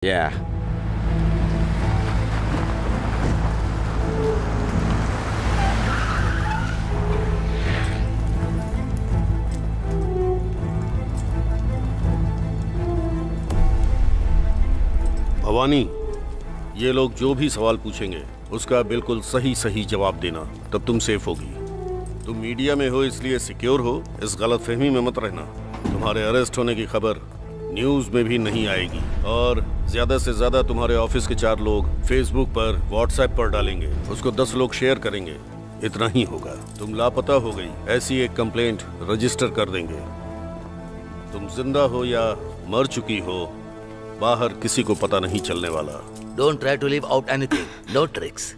Yeah. Bhavani, ये लोग जो भी सवाल पूछेंगे उसका बिल्कुल सही सही जवाब देना, तब तुम सेफ होगी। तुम मीडिया में हो इसलिए सिक्योर हो, इस गलतफहमी में मत रहना। तुम्हारे अरेस्ट होने की खबर न्यूज में भी नहीं आएगी और ज्यादा से ज्यादा तुम्हारे ऑफिस के 4 लोग फेसबुक पर, व्हाट्सएप पर डालेंगे, उसको 10 लोग शेयर करेंगे, इतना ही होगा। तुम लापता हो गई ऐसी एक कंप्लेंट रजिस्टर कर देंगे। तुम जिंदा हो या मर चुकी हो, बाहर किसी को पता नहीं चलने वाला। Don't try to leave out anything. No tricks.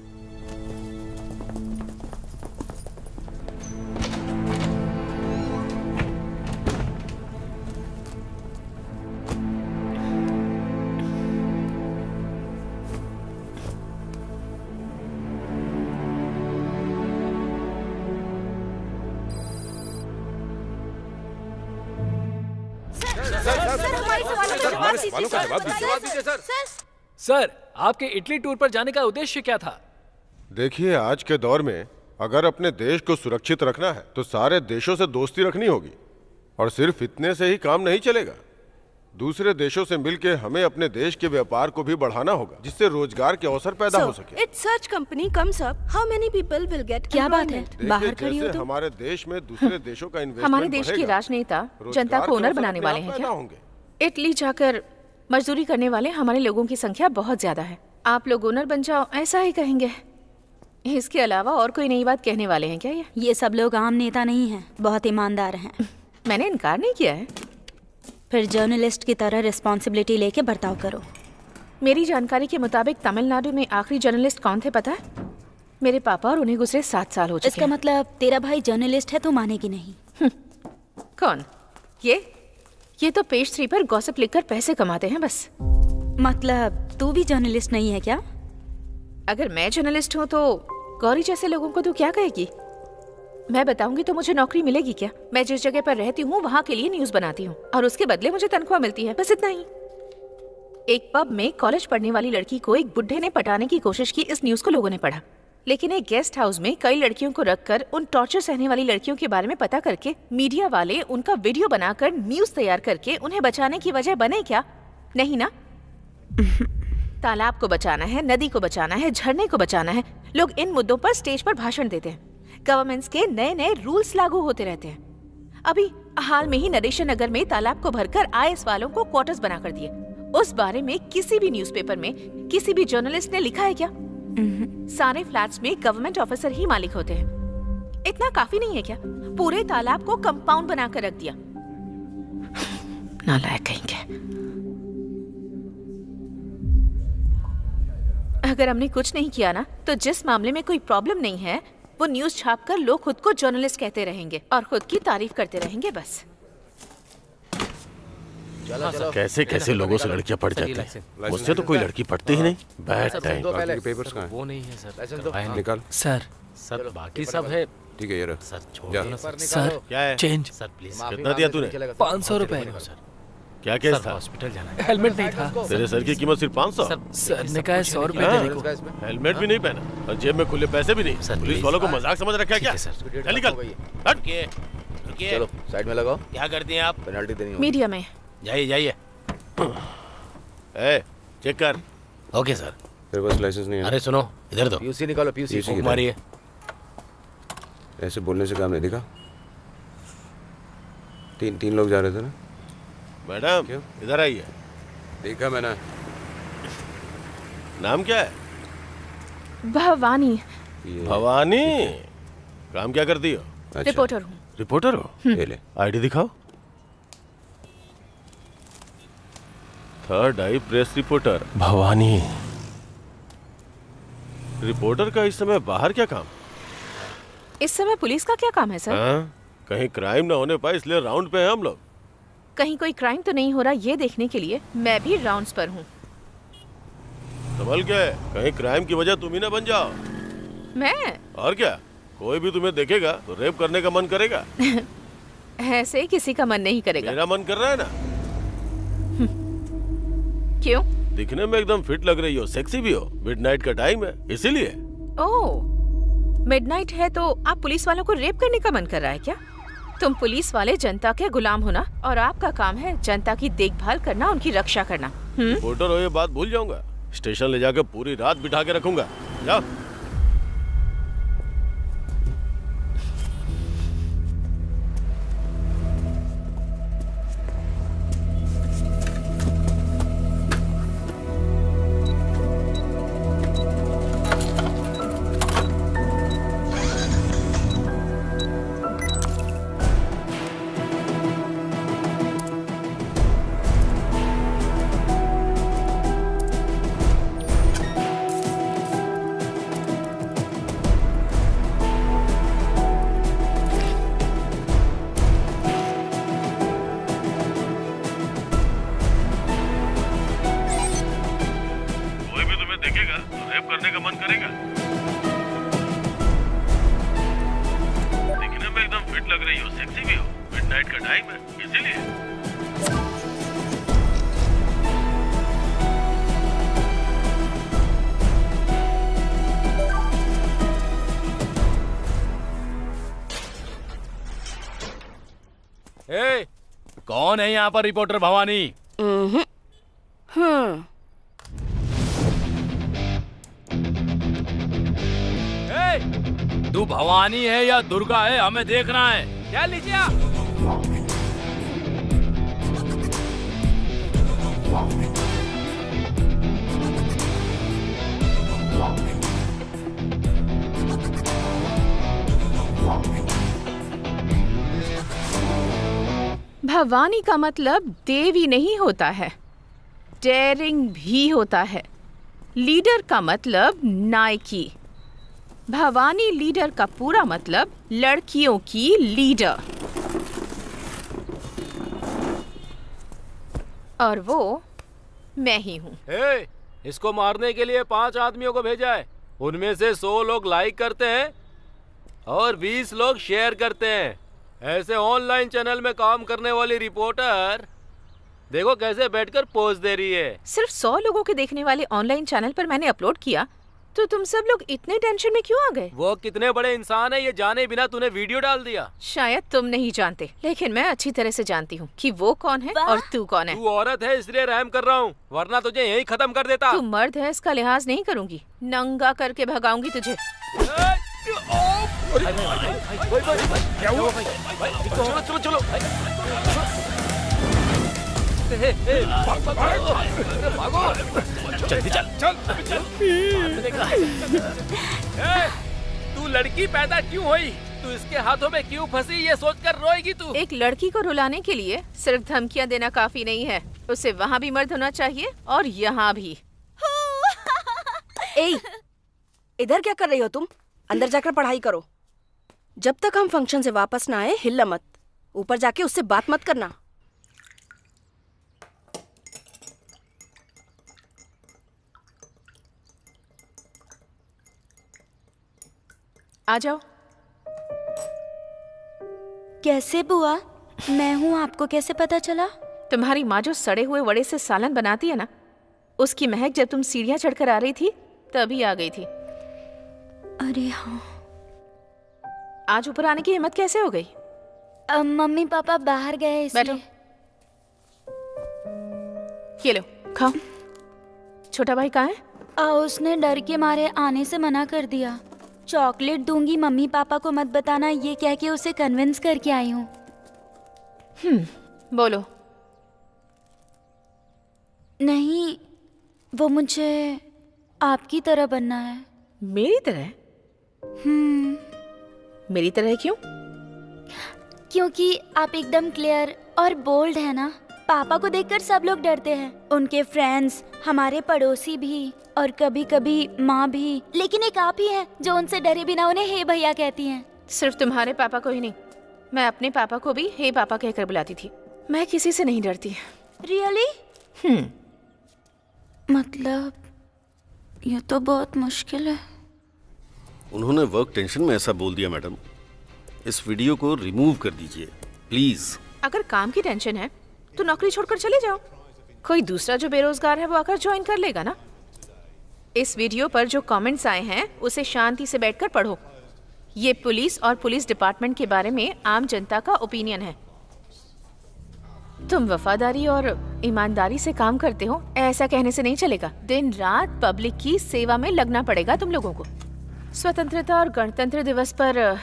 Sir, आपके इटली टूर पर जाने का उद्देश्य क्या था? देखिए, आज के दौर में अगर अपने देश को सुरक्षित रखना है तो सारे देशों से दोस्ती रखनी होगी, और सिर्फ इतने से ही काम नहीं चलेगा। दूसरे देशों से मिलकर हमें अपने देश के व्यापार को भी बढ़ाना होगा, जिससे रोजगार के अवसर पैदा हो सके। It's such company comes up, how many people will get क्या बात है? employment? बाहर खड़ी हो जैसे तुम? हमारे देश में दूसरे देशों का इन्वेस्टमेंट हमारे देश के बढ़ेगा, राजनेता रोजगार जनता को के ओनर अवसर बनाने अपने वाले आप हैं पैदा क्या? होंगे। इटली जाकर मजदूरी करने वाले हमारे लोगों की संख्या बहुत ज्यादा है। आप लोग ओनर बन जाओ, ऐसा ही कहेंगे। इसके अलावा और कोई नई बात कहने वाले हैं क्या ये सब लोग आम नेता नहीं हैं, बहुत ईमानदार हैं। मैंने इनकार नहीं किया है। फिर जर्नलिस्ट की तरह रिस्पॉन्सिबिलिटी लेके बर्ताव करो। मेरी जानकारी के मुताबिक तमिलनाडु में आखिरी जर्नलिस्ट कौन थे पता है? मेरे पापा, और उन्हें गुजरे 7 साल हो चुके इसका हैं। मतलब तेरा भाई जर्नलिस्ट है, तो मानेगी नहीं। कौन? ये तो पेज 3 पर गॉसिप लिखकर पैसे कमाते हैं बस। मतलब तू भी जर्नलिस्ट नहीं है क्या? अगर मैं जर्नलिस्ट हूँ तो गौरी जैसे लोगों को तू क्या कहेगी? मैं बताऊंगी तो मुझे नौकरी मिलेगी क्या? मैं जिस जगह पर रहती हूँ वहाँ के लिए न्यूज बनाती हूँ और उसके बदले मुझे तनख्वाह मिलती है, बस इतना ही। एक पब में कॉलेज पढ़ने वाली लड़की को एक बुड्ढे ने पटाने की कोशिश की, इस न्यूज को लोगों ने पढ़ा। लेकिन एक गेस्ट हाउस में कई लड़कियों को रखकर उन टॉर्चर सहने वाली लड़कियों के बारे में पता करके मीडिया वाले उनका वीडियो बनाकर न्यूज तैयार करके उन्हें बचाने की वजह बने क्या? नहीं ना। तालाब को बचाना है, नदी को बचाना है, झरने को बचाना है। लोग इन मुद्दों पर स्टेज पर भाषण देते हैं। गवर्नमेंट्स के नए नए रूल्स लागू होते रहते हैं। अभी हाल में ही नरेशन नगर में तालाब को भरकर आईएएस वालों को क्वार्टर्स बनाकर दिए। उस बारे में किसी भी न्यूज़पेपर में किसी भी जर्नलिस्ट ने लिखा है क्या? सारे फ्लैट्स में गवर्नमेंट ऑफिसर ही मालिक होते हैं। इतना काफी नहीं है क्या? पूरे तालाब को कंपाउंड बनाकर रख दिया। नालायक कहेंगे। अगर हमने कुछ नहीं किया ना, तो जिस मामले में कोई प्रॉब्लम नहीं है वो न्यूज छापकर लोग खुद को जर्नलिस्ट कहते रहेंगे और खुद की तारीफ करते रहेंगे बस। कैसे कैसे लोगों से लड़कियां पढ़ जाती हैं। मुझसे तो कोई लड़की पढ़ती ही नहीं। Bad time. पेपर्स कहाँ हैं? वो नहीं है सर। निकाल। सर बाकी सब है। ठीक है, ये रख। सर छोड़ जा। दो ना सर। क्या है? Change sir please. कितना दिया तूने? 500 रुपए। क्या केस सर था? हॉस्पिटल जाना है। हेलमेट नहीं था। तेरे सर की कीमत सिर्फ 500? सर ने कहा 100 रुपए देने को। हेलमेट भी नहीं पहना और जेब में खुले पैसे भी नहीं। Sir, police please. वालों को मजाक समझ रखा है क्या? सर। चल निकल। हट। चलो साइड में लगाओ। क्या करती हैं आप? पेनल्टी देनी होगी। मीडिया में जाइए जाइए। ए, चेक कर। Okay sir. तेरे पास लाइसेंस नहीं है? अरे सुनो, इधर दो। पीयूसी निकालो, पीयूसी। पीयूसी फूंक मारिए। ऐसे बोलने से काम नहीं दिखा। तीन लोग जा रहे थे ना? मैडम क्यों? इधर आइए। देखा मैंने। नाम क्या है? भवानी। ये भवानी। काम क्या करती हो? अच्छा, रिपोर्टर हूँ। रिपोर्टर हो? ये ले। आईडी दिखाओ। थर्ड आई प्रेस रिपोर्टर भवानी। रिपोर्टर का इस समय बाहर क्या काम? इस समय पुलिस का क्या काम है सर? हाँ? कहीं क्राइम ना होने पाए इसलिए राउंड पे हैं हम लोग। कहीं कोई क्राइम तो नहीं हो रहा ये देखने के लिए मैं भी राउंड्स पर हूँ। सवाल क्या है? कहीं क्राइम की वजह तुम ही ना बन जाओ। मैं और क्या, कोई भी तुम्हें देखेगा तो रेप करने का मन करेगा। ऐसे किसी का मन नहीं करेगा। मेरा मन कर रहा है ना। क्यों? दिखने में एकदम फिट लग रही हो, सेक्सी भी हो। मिडनाइट का टाइम है इसीलिए। ओह, मिडनाइट है तो आप पुलिस वालों को रेप करने का मन कर रहा है क्या? तुम पुलिस वाले जनता के गुलाम हो ना, और आपका काम है जनता की देखभाल करना, उनकी रक्षा करना। रिपोर्टर हो ये बात भूल जाऊंगा। स्टेशन ले जाकर पूरी रात बिठा के रखूंगा। जाओ। कोई भी तुम्हें देखेगा तो रेप करने का मन करेगा। दिखने में एकदम फिट लग रही हो, सेक्सी भी हो। मिडनाइट का टाइम है इसीलिए। ए, कौन है यहाँ पर रिपोर्टर भवानी? ए, तू भवानी है या दुर्गा है, हमें देखना है। क्या लीजिए आप? भवानी का मतलब देवी नहीं होता है, डेयरिंग भी होता है। लीडर का मतलब नायकी। भवानी लीडर का पूरा मतलब लड़कियों की लीडर। और वो मैं ही हूँ। ए, इसको मारने के लिए 5 आदमियों को भेजा है। उनमें से 100 लोग लाइक करते हैं और 20 लोग शेयर करते हैं। ऐसे ऑनलाइन चैनल में काम करने वाली रिपोर्टर देखो कैसे बैठकर पोज दे रही है। सिर्फ 100 लोगों के देखने वाले ऑनलाइन चैनल पर मैंने अपलोड किया तो तुम सब लोग इतने टेंशन में क्यों आ गए? वो कितने बड़े इंसान है ये जाने बिना तूने वीडियो डाल दिया। शायद तुम नहीं जानते, लेकिन मैं अच्छी तरह से जानती हूँ कि वो कौन है और तू कौन है। तू औरत है इसलिए रहम कर रहा हूँ, वरना तुझे यही खत्म कर देता। तू मर्द है इसका लिहाज नहीं करूंगी, नंगा करके भगाऊंगी तुझे। चलो चलो जल्दी चल। तू लड़की पैदा क्यों हुई? तू इसके हाथों में क्यों फंसी ये सोचकर रोएगी तू? एक लड़की को रुलाने के लिए सिर्फ धमकियां देना काफी नहीं है, उसे वहाँ भी मर्द होना चाहिए और यहाँ भी। ए, इधर क्या कर रही हो तुम? अंदर जाकर पढ़ाई करो। जब तक हम फंक्शन से वापस ना आए हिलना मत। ऊपर जाके उससे बात मत करना। आ जाओ। कैसे बुआ? मैं हूँ, आपको कैसे पता चला? तुम्हारी माँ जो सड़े हुए वड़े से सालन बनाती है ना, उसकी महक जब तुम सीढ़ियाँ चढ़कर आ रही थी तभी आ गई थी। अरे हाँ। आज ऊपर आने की हिम्मत कैसे हो गई? मम्मी पापा बाहर गए इसलिए। बैठो, ये लो खाओ। छोटा भाई कहाँ है? उसने डर के मारे आने से मना कर दिया। चॉकलेट दूंगी, मम्मी पापा को मत बताना, ये कह के उसे कन्विंस करके आई हूँ। बोलो। नहीं, वो मुझे आपकी तरह बनना है। मेरी तरह? मेरी तरह क्यों? क्योंकि आप एकदम क्लियर और बोल्ड है ना। पापा को देखकर सब लोग डरते हैं, उनके फ्रेंड्स, हमारे पड़ोसी भी, और कभी कभी माँ भी। लेकिन एक आप ही हैं जो उनसे डरे बिना उन्हें हे भैया कहती हैं। सिर्फ तुम्हारे पापा को ही नहीं, मैं अपने पापा को भी हे पापा कहकर बुलाती थी। मैं किसी से नहीं डरती। रियली? मतलब ये तो बहुत मुश्किल है। उन्होंने वर्क टेंशन में ऐसा बोल दिया मैडम। इस वीडियो को रिमूव कर दीजिए प्लीज। अगर काम की टेंशन है तो नौकरी छोड़कर चले जाओ। कोई दूसरा जो बेरोजगार है वो आकर ज्वाइन कर लेगा ना। इस वीडियो पर जो कमेंट्स आए हैं उसे शांति से बैठकर पढ़ो। ये पुलिस और पुलिस डिपार्टमेंट के बारे में आम जनता का ओपिनियन है। तुम वफादारी और ईमानदारी से काम करते हो, ऐसा कहने से नहीं चलेगा। दिन रात पब्लिक की सेवा में लगना पड़ेगा तुम लोगों को। स्वतंत्रता और गणतंत्र दिवस पर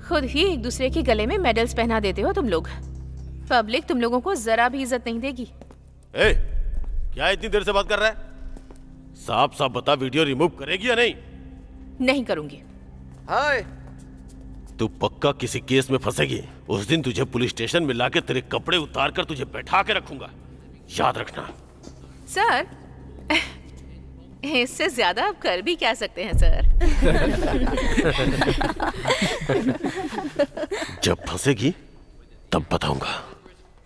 खुद ही एक दूसरे के गले में मेडल्स पहना देते हो तुम लोग। पब्लिक तुम लोगों को जरा भी इज्जत नहीं देगी। ए, क्या इतनी देर से बात कर रहा है? साफ साफ बता, वीडियो रिमूव करेगी या नहीं? नहीं करूंगी। हाय। तू पक्का किसी केस में फंसेगी। उस दिन तुझे पुलिस स्टेशन में लाके तेरे कपड़े उतार कर तुझे बैठा के रखूंगा, याद रखना। सर, इससे ज्यादा आप कर भी क्या सकते हैं सर। जब फंसेगी तब बताऊंगा।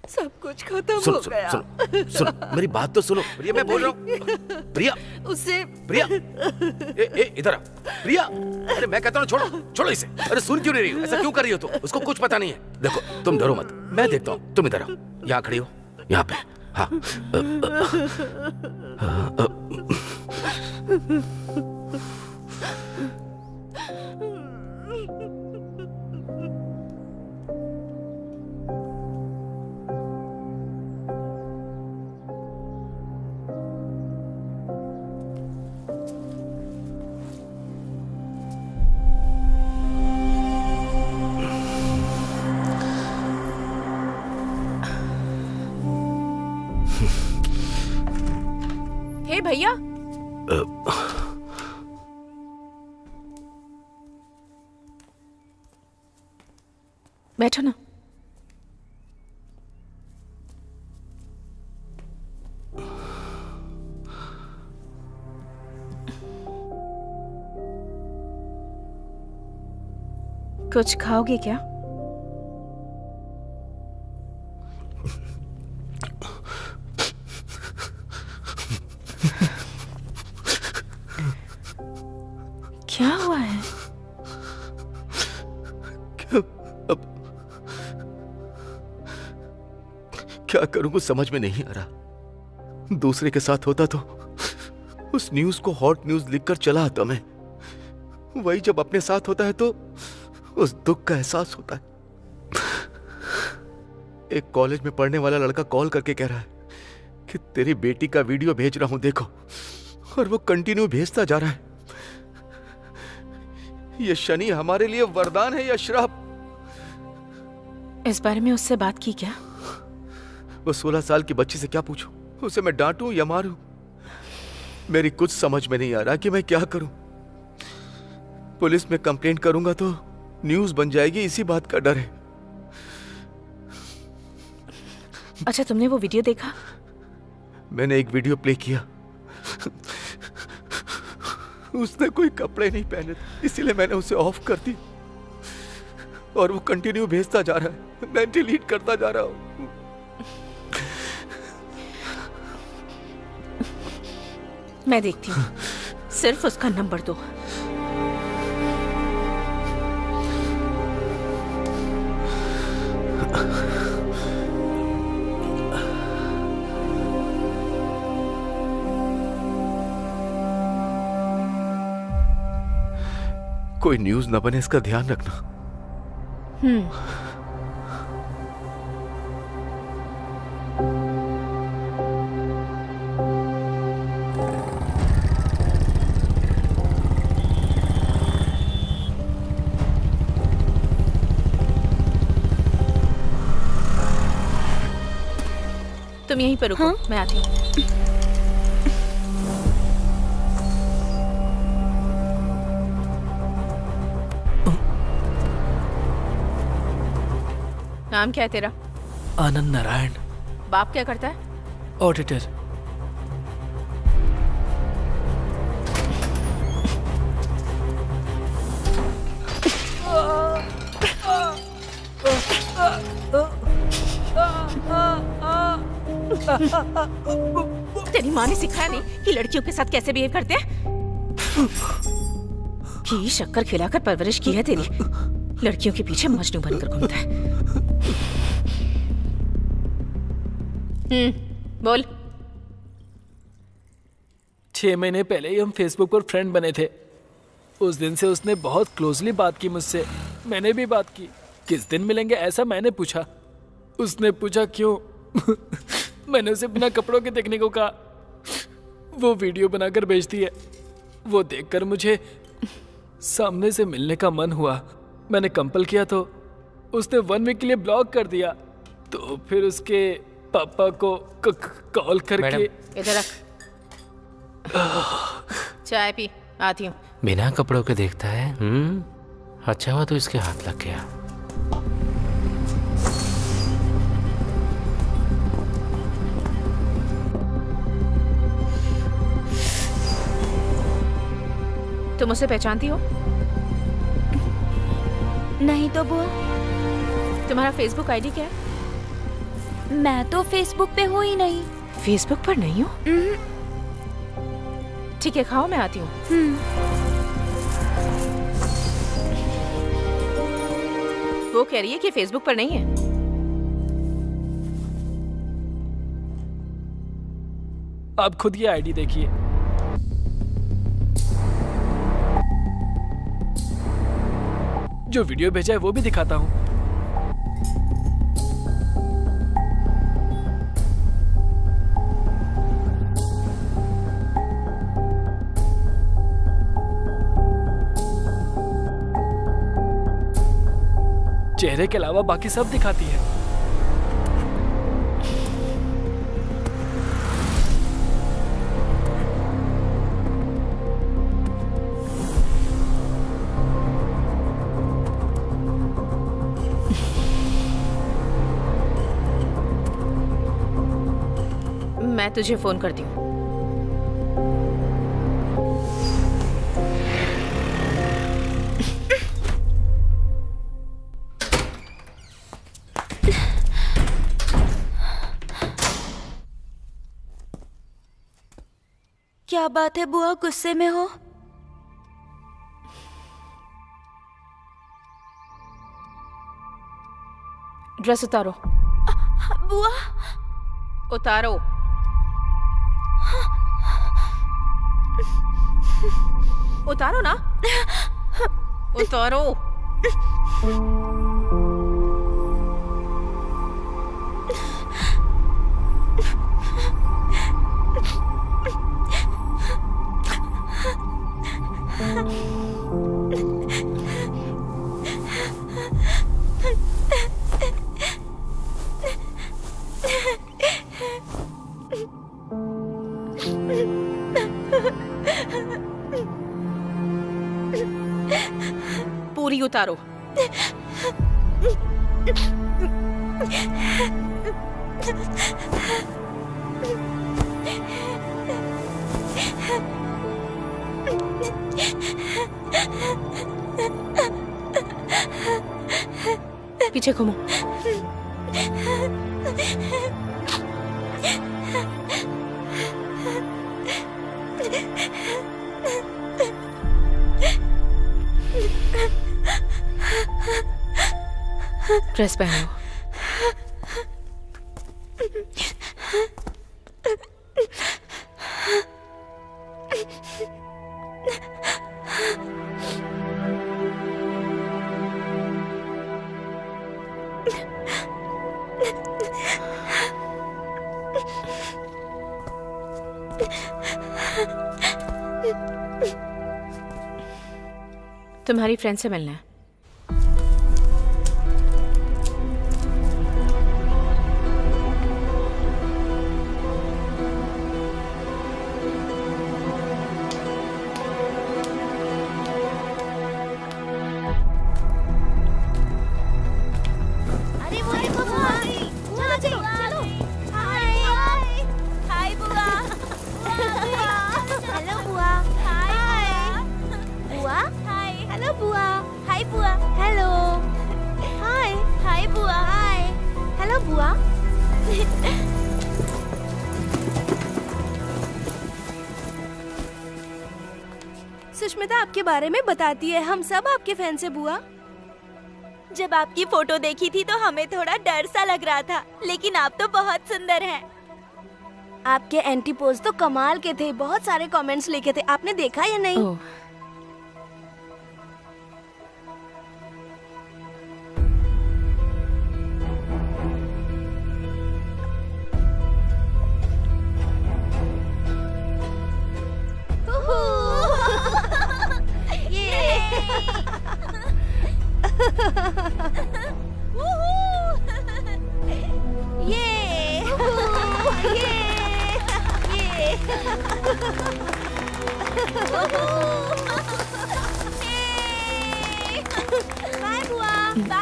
सब कुछ खत्म सुनो हो गया। सुनो, मेरी बात तो सुनो। प्रिया, मैं बोल रहा हूँ। प्रिया, उससे प्रिया, इधर आ। प्रिया, अरे मैं कहता हूँ छोड़ो इसे। अरे सुन क्यों नहीं रही हो? ऐसा क्यों कर रही हो तुम? उसको कुछ पता नहीं है। देखो, तुम डरो मत, मैं देखता हूँ। तुम इधर आओ, यहाँ खड़ी हो, यहाँ पे। हाँ। हे भैया, बैठो ना। कुछ खाओगे क्या? क्या हुआ है? क्या करूं कुछ समझ में नहीं आ रहा। दूसरे के साथ होता तो उस न्यूज को हॉट न्यूज लिखकर चला आता मैं। वही जब अपने साथ होता है तो उस दुख का एहसास होता है। एक कॉलेज में पढ़ने वाला लड़का कॉल करके कह रहा है कि तेरी बेटी का वीडियो भेज रहा हूं देखो, और वो कंटिन्यू भेजता जा रहा है। ये शनि हमारे लिए वरदान है या श्राप? इस बारे में उससे बात की क्या? वो 16 साल की बच्ची से क्या पूछूं? उसे मैं डांटूं या मारूं? मेरी कुछ समझ में नहीं आ रहा कि मैं क्या करूं। पुलिस में कंप्लेंट करूंगा तो न्यूज बन जाएगी, इसी बात का डर है। अच्छा, तुमने वो वीडियो देखा? मैंने एक वीडियो प्ले किया। उसने कोई कपड़े नहीं पहने थे, इसीलिए मैंने उसे ऑफ कर दी, और वो कंटिन्यू भेजता जा रहा है। मैं डिलीट करता जा रहा हूं। मैं देखती हूँ, सिर्फ उसका नंबर दो। कोई न्यूज न बने, इसका ध्यान रखना। तुम यहीं पर रुको। हाँ? मैं आती हूँ। नाम क्या है तेरा? आनंद नारायण। बाप क्या करता है? ऑडिटर। तेरी माँ ने सिखाया नहीं कि लड़कियों के साथ कैसे बिहेव करते हैं? घी शक्कर खिलाकर परवरिश की है तेरी। लड़कियों के पीछे मजनू बनकर घूमता है। बोल। 6 महीने पहले ही हम फेसबुक पर फ्रेंड बने थे। उस दिन से उसने बहुत क्लोजली बात की मुझसे, मैंने भी बात की। किस दिन मिलेंगे ऐसा मैंने पूछा, उसने पूछा क्यों। मैंने उसे बिना कपड़ों के देखने को कहा। वो वीडियो बनाकर भेजती है। वो देखकर मुझे सामने से मिलने का मन हुआ। मैंने कंपल किया तो उसने 1 वीक के लिए ब्लॉक कर दिया। तो फिर उसके पापा को कॉल करके इधर रख, चाय पी, आती हूँ। बिना कपड़ों के देखता है। अच्छा हुआ तो इसके हाथ लग गया। तुम उसे पहचानती हो? नहीं तो बुआ। तुम्हारा फेसबुक आईडी क्या है? मैं तो फेसबुक पे हूँ ही नहीं। फेसबुक पर नहीं हो? ठीक है, खाओ, मैं आती हूँ। वो कह रही है कि फेसबुक पर नहीं है। आप खुद ये आईडी देखिए। जो वीडियो भेजा है वो भी दिखाता हूँ। चेहरे के अलावा बाकी सब दिखाती है। मैं तुझे फोन करती हूँ। क्या बात है बुआ, गुस्से में हो? ड्रेस उतारो। बुआ उतारो। उतारो ना। उतारो। पूरी उतारो। पीछे घूमो। ड्रेस पहनो। तुम्हारी फ्रेंड से मिलना है। अरे वो देखो बुआ, चलो चलो चलो। हाय हाय बुआ। हेलो बुआ। हाय बुआ। हाय हेलो बुआ। हाय बुआ। हेलो हाय हाय बुआ। हाय हेलो बुआ। सुष्मिता आपके बारे में बताती है, हम सब आपके फैन से बुआ। जब आपकी फोटो देखी थी तो हमें थोड़ा डर सा लग रहा था, लेकिन आप तो बहुत सुंदर हैं। आपके एंटी पोज तो कमाल के थे, बहुत सारे कमेंट्स लिखे थे, आपने देखा या नहीं? ओह,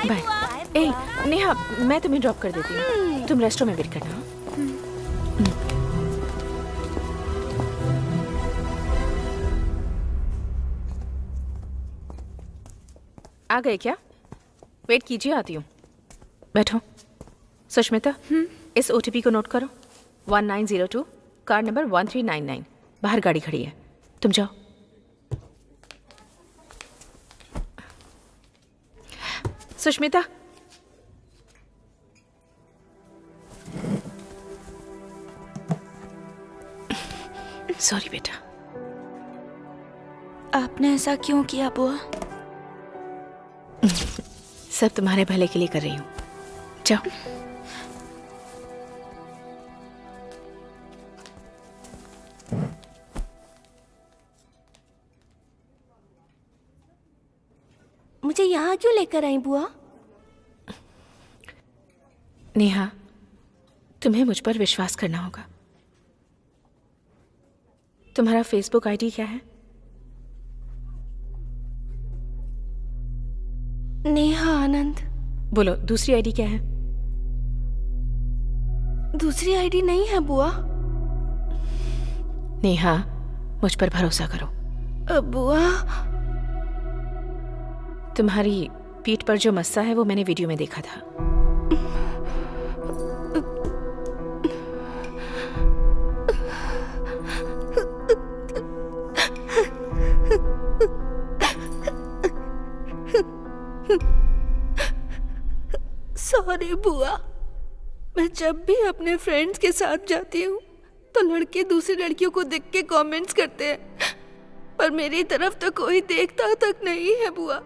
बाय। ए, नेहा, मैं तुम्हें ड्रॉप कर देती हूँ, तुम रेस्टोरेंट में वेट करना। आ गए क्या? वेट कीजिए, आती हूँ। बैठो। सुष्मिता, इस ओटीपी को नोट करो। 1902, कार नंबर 1399। बाहर गाड़ी खड़ी है, तुम जाओ। सुष्मिता, सॉरी बेटा। आपने ऐसा क्यों किया बुआ? सब तुम्हारे भले के लिए कर रही हूँ। जाओ। मुझे यहाँ क्यों लेकर आई बुआ? नेहा, तुम्हें मुझ पर विश्वास करना होगा। तुम्हारा फेसबुक आईडी क्या है? नेहा आनंद। बोलो, दूसरी आईडी क्या है? दूसरी आईडी नहीं है बुआ। नेहा, मुझ पर भरोसा करो। बुआ, तुम्हारी पीठ पर जो मस्सा है वो मैंने वीडियो में देखा था। सॉरी बुआ। मैं जब भी अपने फ्रेंड्स के साथ जाती हूँ तो लड़के दूसरी लड़कियों को देख के कमेंट्स करते हैं, पर मेरी तरफ तो कोई देखता तक नहीं है बुआ।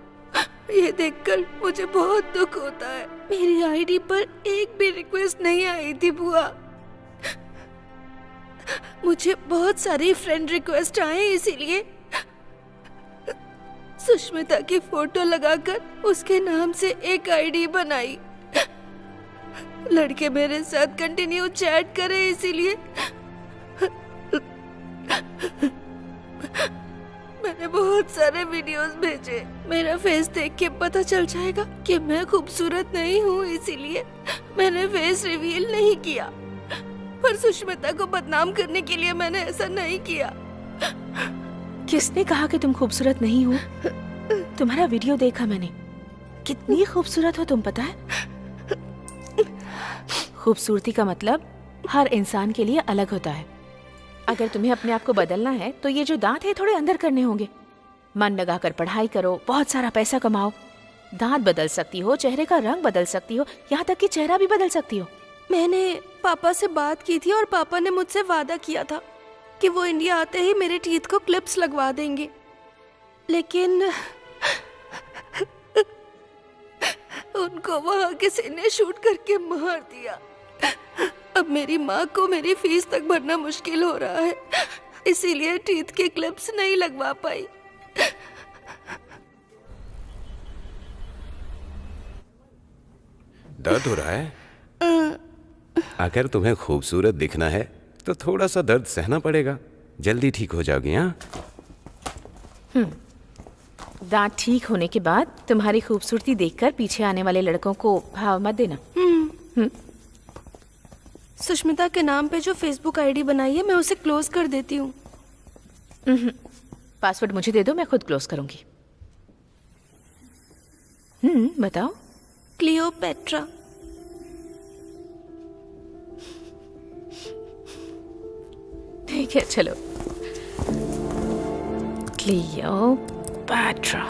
ये देखकर मुझे बहुत दुख होता है। मेरी आईडी पर एक भी रिक्वेस्ट नहीं आई थी बुआ। मुझे बहुत सारी फ्रेंड रिक्वेस्ट आए, इसीलिए सुष्मिता की फोटो लगाकर उसके नाम से एक आईडी बनाई। लड़के मेरे साथ कंटिन्यू चैट करें, इसीलिए मैंने बहुत सारे वीडियोस भेजे। मेरा फेस देख के पता चल जाएगा कि मैं खूबसूरत नहीं हूँ, इसीलिए मैंने फेस रिवील नहीं किया। पर सुष्मिता को बदनाम करने के लिए मैंने ऐसा नहीं किया। किसने कहा कि तुम खूबसूरत नहीं हो? तुम्हारा वीडियो देखा मैंने। कितनी खूबसूरत हो तुम, पता है? खूबसूरती का मतलब हर इंसान के लिए अलग होता है। अगर तुम्हें अपने आप को बदलना है तो ये जो दांत है थोड़े अंदर करने होंगे। मन लगाकर पढ़ाई करो, बहुत सारा पैसा कमाओ। दांत बदल सकती हो, चेहरे का रंग बदल सकती हो, यहाँ तक कि चेहरा भी बदल सकती हो। मैंने पापा से बात की थी और पापा ने मुझसे वादा किया था कि वो इंडिया आते ही मेरे टीथ को क्लिप्स लगवा देंगे, लेकिन उनको वहाँ किसी ने शूट करके मार दिया। अब मेरी माँ को मेरी फीस तक भरना मुश्किल हो रहा है, इसीलिए टीथ के क्लिप्स नहीं लगवा पाई। दर्द हो रहा है? अगर तुम्हें खूबसूरत दिखना है तो थोड़ा सा दर्द सहना पड़ेगा, जल्दी ठीक हो जाओगी। हाँ, दांत ठीक होने के बाद तुम्हारी खूबसूरती देखकर पीछे आने वाले लड़कों को भाव मत देना। सुष्मिता के नाम पे जो फेसबुक आईडी बनाई है मैं उसे क्लोज कर देती हूँ। पासवर्ड मुझे दे दो, मैं खुद क्लोज करूंगी। बताओ। क्लियोपेट्रा। ठीक है, चलो। क्लियोपेट्रा।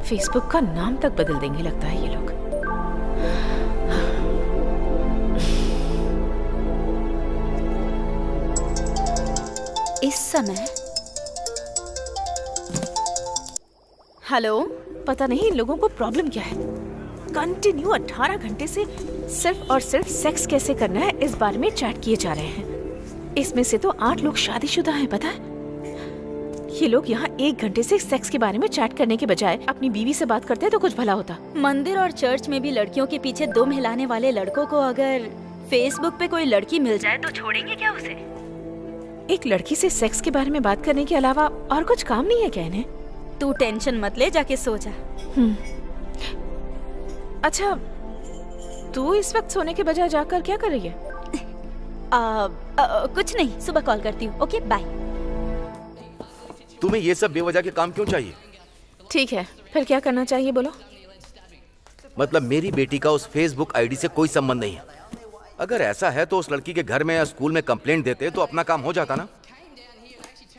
फेसबुक का नाम तक बदल देंगे लगता है ये लोग। इस समय हेलो, पता नहीं इन लोगों को प्रॉब्लम क्या है। कंटिन्यू 18 घंटे से सिर्फ और सिर्फ सेक्स कैसे करना है इस बारे में चैट किए जा रहे हैं। इसमें से तो 8 लोग शादीशुदा हैं, पता है। ये लोग यहाँ 1 घंटे से सेक्स के बारे में चैट करने के बजाय अपनी बीवी से बात करते तो कुछ भला होता। मंदिर और चर्च में भी लड़कियों के पीछे दुम हिलाने वाले लड़कों को अगर फेसबुक पे कोई लड़की मिल जाए तो छोड़ेंगे क्या उसे? एक लड़की से सेक्स के बारे में बात करने के अलावा और कुछ काम नहीं है क्या इन्हें? तू टेंशन मत ले, जाके सो जा। अच्छा, तू इस वक्त सोने के बजाय जाकर क्या कर रही है? कुछ नहीं, सुबह कॉल करती हूँ। Okay bye. तुम्हें ये सब बेवजह के काम क्यों चाहिए? ठीक है, फिर क्या करना चाहिए बोलो? मतलब मेरी बेटी का उस फेसबुक आईडी से कोई संबंध नहीं है। अगर ऐसा है तो उस लड़की के घर में या स्कूल में कंप्लेंट देते तो अपना काम हो जाता ना।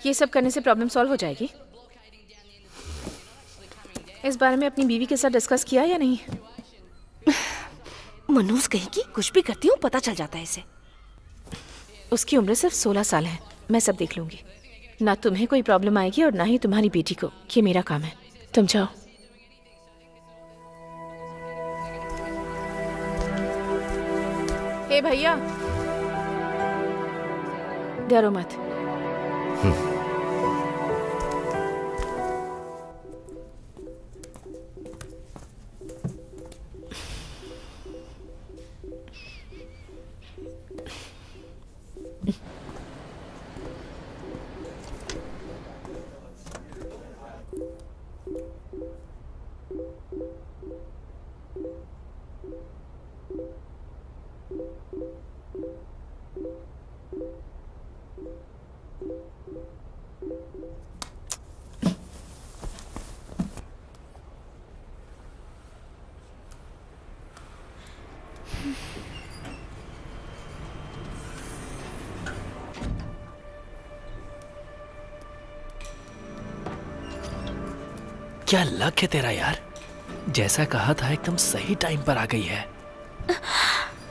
ये सब करने से प्रॉब्लम सॉल्व हो जाएगी? इस बारे में अपनी बीवी के साथ डिस्कस किया या नहीं? मनोज कहेगी कुछ भी करती हूँ पता चल जाता है इसे। उसकी उम्र सिर्फ 16 साल है। मैं सब देख लूंगी। ना तुम्हें कोई प्रॉब्लम आएगी और ना ही तुम्हारी बेटी को। ये मेरा काम है, तुम जाओ। ए भैया, डरो मत। क्या लक है तेरा यार, जैसा कहा था एकदम सही टाइम पर आ गई है।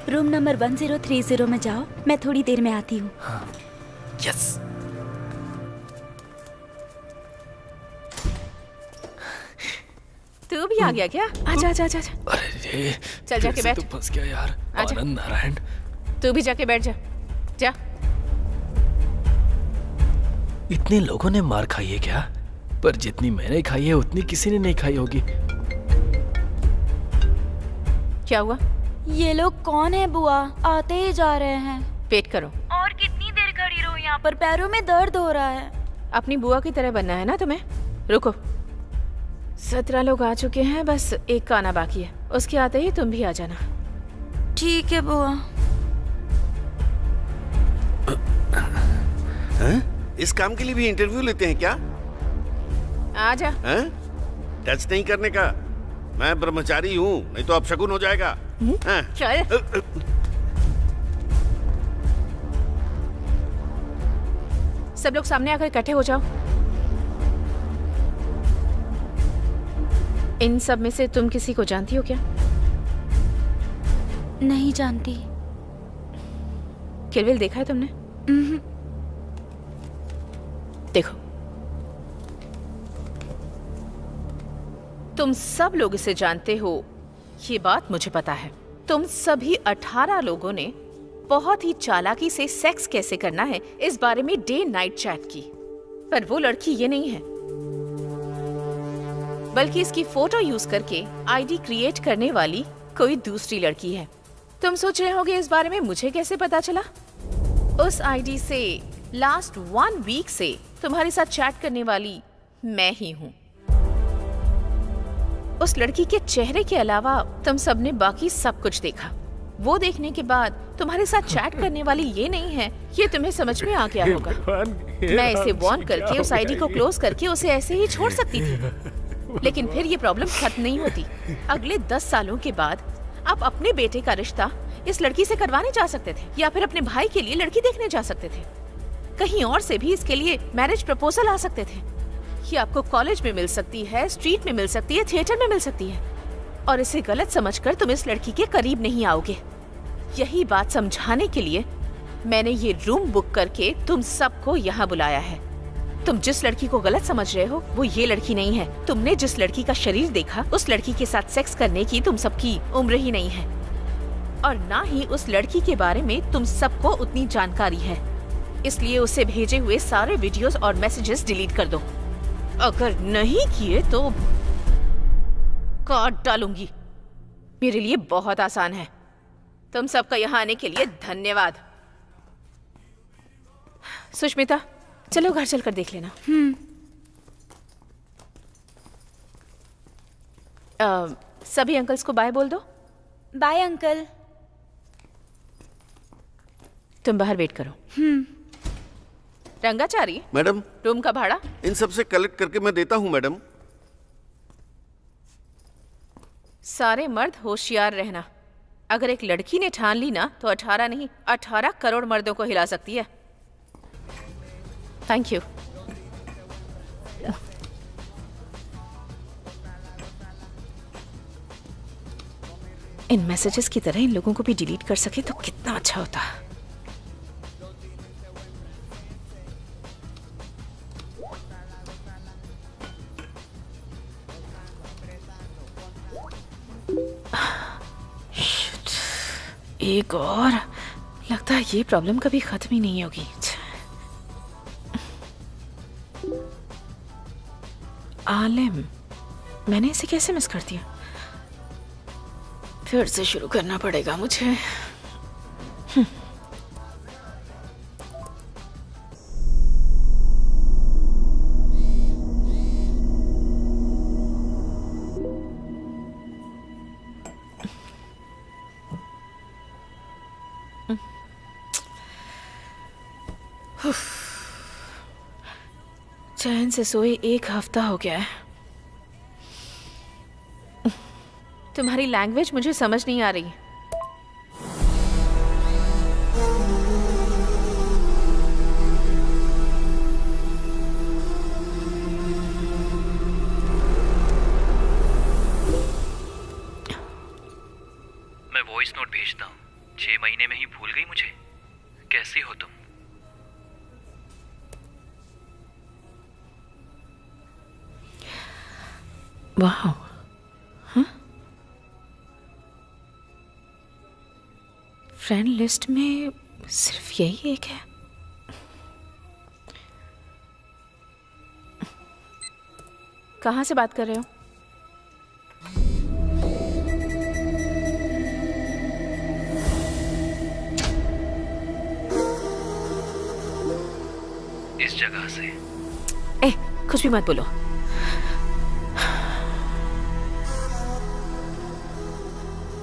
रूम नंबर 1030 में जाओ, मैं थोड़ी देर में आती हूँ। हाँ, यस। तू भी आ गया क्या? आजा आजा आजा। अरे चल जाके बैठ। तू फंस गया यार। आनंद नारायण, तू भी जाके बैठ जा। जा। इतने लोगों ने मार खाई है क्या? पर जितनी मैंने खाई है उतनी किसी ने नहीं खाई होगी। क्या हुआ? ये लोग कौन है बुआ? आते ही जा रहे हैं। वेट करो। और कितनी देर खड़ी रहूं यहाँ पर? पैरों में दर्द हो रहा है। अपनी बुआ की तरह बनना है ना तुम्हें? रुको। 17 लोग आ चुके हैं, बस एक का आना बाकी है। उसके आते ही तुम भी आ जाना। ठीक है बुआ। इस काम के लिए भी इंटरव्यू लेते हैं क्या? आजा। टच नहीं करने का। मैं ब्रह्मचारी हूँ, नहीं तो अब शगुन हो जाएगा। चल। सब लोग सामने आकर इकट्ठे हो जाओ। इन सब में से तुम किसी को जानती हो क्या? नहीं जानती। किल बिल देखा है तुमने? देखो, तुम सब लोग इसे जानते हो, ये बात मुझे पता है। तुम सभी 18 लोगों ने बहुत ही चालाकी से सेक्स कैसे करना है इस बारे में डे नाइट चैट की। पर वो लड़की ये नहीं है, बल्कि इसकी फोटो यूज करके आईडी क्रिएट करने वाली कोई दूसरी लड़की है। तुम सोच रहे होगे इस बारे में मुझे कैसे पता चला? उस आईडी से लास्ट 1 वीक से तुम्हारे साथ चैट करने वाली मैं ही हूँ। उस लड़की के चेहरे के अलावा तुम सबने बाकी सब कुछ देखा। वो देखने के बाद तुम्हारे साथ चैट करने वाली ये नहीं है, ये तुम्हें समझ में आ गया होगा। मैं इसे वॉर्न करके उस आईडी को क्लोज करके उसे ऐसे ही छोड़ सकती थी, लेकिन फिर ये प्रॉब्लम खत्म नहीं होती। अगले 10 सालों के बाद आप अपने बेटे का रिश्ता इस लड़की से करवाने जा सकते थे, या फिर अपने भाई के लिए लड़की देखने जा सकते थे। कहीं और से भी इसके लिए मैरिज प्रपोजल आ सकते थे। ये आपको कॉलेज में मिल सकती है, स्ट्रीट में मिल सकती है, थिएटर में मिल सकती है, और इसे गलत समझकर तुम इस लड़की के करीब नहीं आओगे। यही बात समझाने के लिए मैंने ये रूम बुक करके तुम सबको यहाँ बुलाया है। तुम जिस लड़की को गलत समझ रहे हो वो ये लड़की नहीं है। तुमने जिस लड़की का शरीर देखा उस लड़की के साथ सेक्स करने की तुम सबकी उम्र ही नहीं है, और ना ही उस लड़की के बारे में तुम सबको उतनी जानकारी है। इसलिए उसे भेजे हुए सारे वीडियोस और मैसेजेस डिलीट कर दो। अगर नहीं किए तो काट डालूंगी। मेरे लिए बहुत आसान है। तुम सबका यहाँ आने के लिए धन्यवाद। सुष्मिता, चलो घर चलकर देख लेना। सभी अंकल्स को बाय बोल दो। Bye uncle. तुम बाहर वेट करो। रंगाचारी, मैडम, रूम का भाड़ा इन सब से कलेक्ट करके मैं देता हूँ मैडम। सारे मर्द होशियार रहना। अगर एक लड़की ने ठान ली ना तो 18 नहीं 18 करोड़ मर्दों को हिला सकती है। Thank you. इन मैसेजेस की तरह इन लोगों को भी डिलीट कर सके तो कितना अच्छा होता। एक और, लगता है ये प्रॉब्लम कभी खत्म ही नहीं होगी। आलिम, मैंने इसे कैसे मिस कर दिया? फिर से शुरू करना पड़ेगा मुझे। चैन से सोए 1 हफ्ता हो गया है। तुम्हारी लैंग्वेज मुझे समझ नहीं आ रही। मैं वॉइस नोट भेजता हूँ। 6 महीने में ही भूल गई मुझे? कैसी हो तुम? वाह, हाँ? फ्रेंड लिस्ट में सिर्फ यही एक है। कहाँ से बात कर रहे हो? इस जगह से। कुछ भी मत बोलो।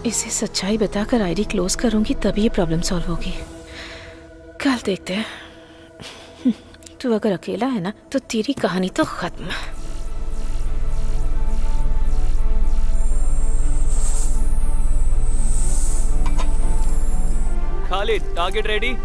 इसे सच्चाई बताकर आईडी क्लोज करूंगी तभी ये प्रॉब्लम सॉल्व होगी। कल देखते हैं। तू अगर अकेला है ना तो तेरी कहानी तो खत्म। Khalid, target ready?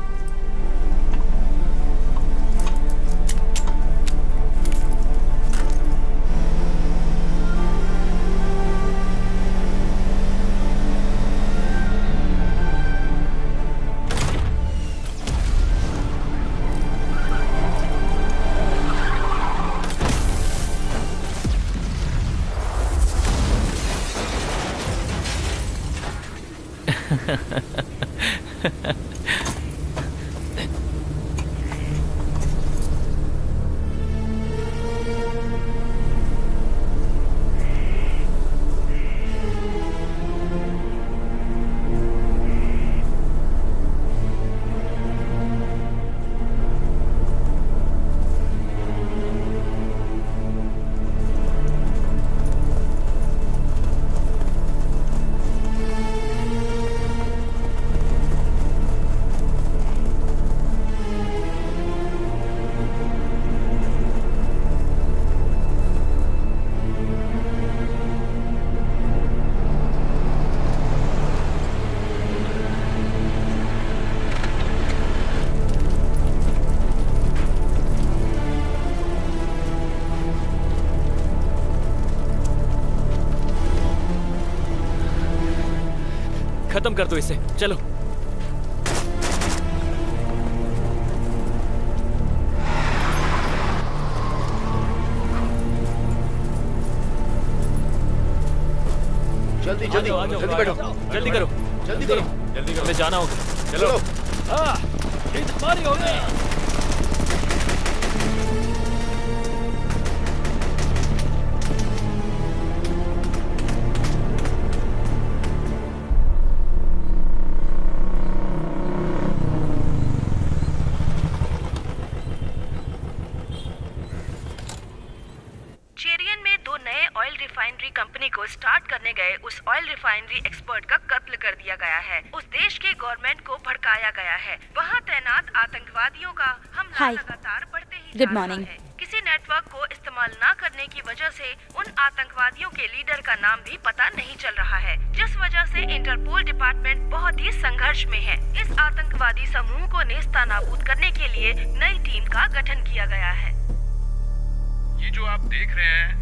खत्म कर दो इसे, चलो। जल्दी जल्दी जल्दी बैठो, जल्दी करो, जल्दी करो, जल्दी करो, हमें जाना होगा। चलो। ये तुम्हारी होगी। चेरियन में 2 नए ऑयल रिफाइनरी कंपनी को स्टार्ट करने गए उस ऑयल रिफाइनरी एक्सपर्ट का कत्ल कर दिया गया है। उस देश के गवर्नमेंट को भड़काया गया है। वहाँ तैनात आतंकवादियों का हमला लगातार बढ़ते ही गुड मॉर्निंग। किसी नेटवर्क को इस्तेमाल न करने की वजह से उन आतंकवादियों के लीडर का नाम भी पता नहीं चल रहा है, जिस वजह से इंटरपोल डिपार्टमेंट बहुत ही संघर्ष में है। इस आतंकवादी समूह को नेस्तनाबूद करने के लिए नई टीम का गठन किया गया है। ये जो आप देख रहे हैं,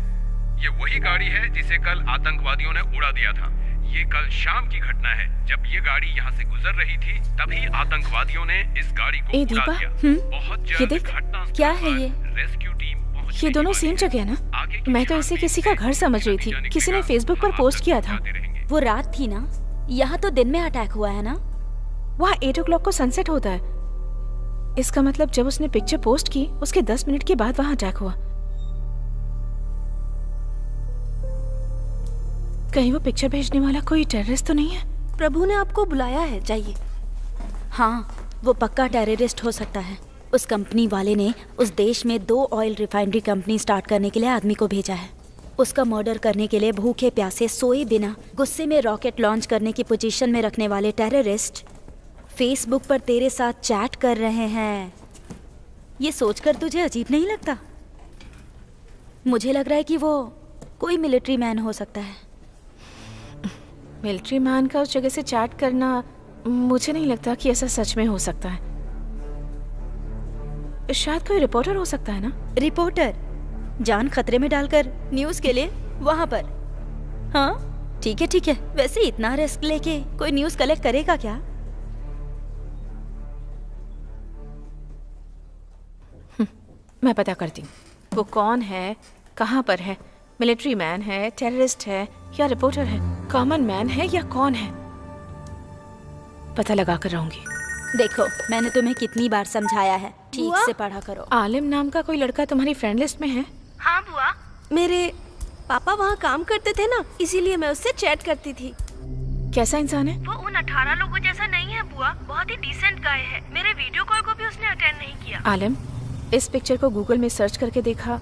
ये वही गाड़ी है जिसे कल आतंकवादियों ने उड़ा दिया था। ये कल शाम की घटना है। जब ये गाड़ी यहाँ से गुजर रही थी, तभी आतंकवादियों ने इस गाड़ी को उड़ा दिया। बहुत ये देख, क्या है ये? रेस्क्यू टीम ये दोनों सेम जगह है ना? मैं तो इसे किसी का घर समझ रही थी। किसी ने फेसबुक पर पोस्ट किया था। वो रात थी ना, यहाँ तो दिन में अटैक हुआ है ना। वहाँ 8 o'clock को सनसेट होता है। इसका मतलब जब उसने पिक्चर पोस्ट की, उसके 10 मिनट के बाद वहाँ अटैक हुआ। कहीं वो पिक्चर भेजने वाला कोई टेररिस्ट तो नहीं है? प्रभु ने आपको बुलाया है, जाइए। हाँ, वो पक्का टेररिस्ट हो सकता है। उस कंपनी वाले ने उस देश में 2 ऑयल रिफाइनरी कंपनी स्टार्ट करने के लिए आदमी को भेजा है। उसका मर्डर करने के लिए भूखे प्यासे सोए बिना गुस्से में रॉकेट लॉन्च करने की पोजीशन में रखने वाले टेररिस्ट फेसबुक पर तेरे साथ चैट कर रहे हैं। ये सोचकर तुझे अजीब नहीं लगता? मुझे लग रहा है कि वो कोई मिलिट्री मैन हो सकता है। मिलिट्री मैन का उस जगह से चैट करना, मुझे नहीं लगता कि ऐसा सच में हो सकता है। शायद कोई रिपोर्टर हो सकता है ना? रिपोर्टर जान खतरे में डालकर न्यूज़ के लिए वहाँ पर? हाँ ठीक है ठीक है। वैसे इतना रिस्क लेके कोई न्यूज़ कलेक्ट करेगा क्या? मैं पता करती हूँ वो कौन है, कहाँ पर है, मिलिट्री मैन है, टेररिस्ट है या रिपोर्टर है, कॉमन मैन है या कौन है। पता लगा कर रहूंगी। देखो, मैंने तुम्हें कितनी बार समझाया है, ठीक से पढ़ा करो। आलिम नाम का कोई लड़का तुम्हारी फ्रेंड लिस्ट में है? हाँ बुआ, मेरे पापा वहाँ काम करते थे ना, इसीलिए मैं उससे चैट करती थी। कैसा इंसान है? वो उन 18 लोगों जैसा नहीं है बुआ, बहुत ही डिसेंट गाय है। मेरे वीडियो कॉल को भी उसने अटेंड नहीं किया। आलिम, इस पिक्चर को गूगल में सर्च करके देखा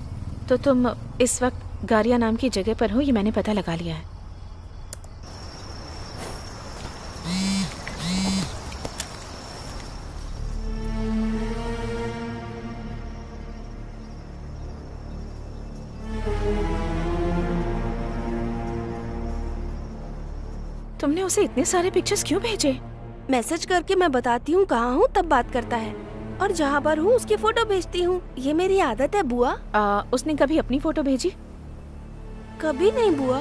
तो तुम इस वक्त गारिया नाम की जगह पर हो, ये मैंने पता लगा लिया है। तुमने उसे इतने सारे पिक्चर्स क्यों भेजे? मैसेज करके मैं बताती हूँ कहाँ हूँ, तब बात करता है, और जहाँ पर हूँ उसकी फोटो भेजती हूँ। ये मेरी आदत है बुआ। उसने कभी अपनी फोटो भेजी? कभी नहीं बुआ।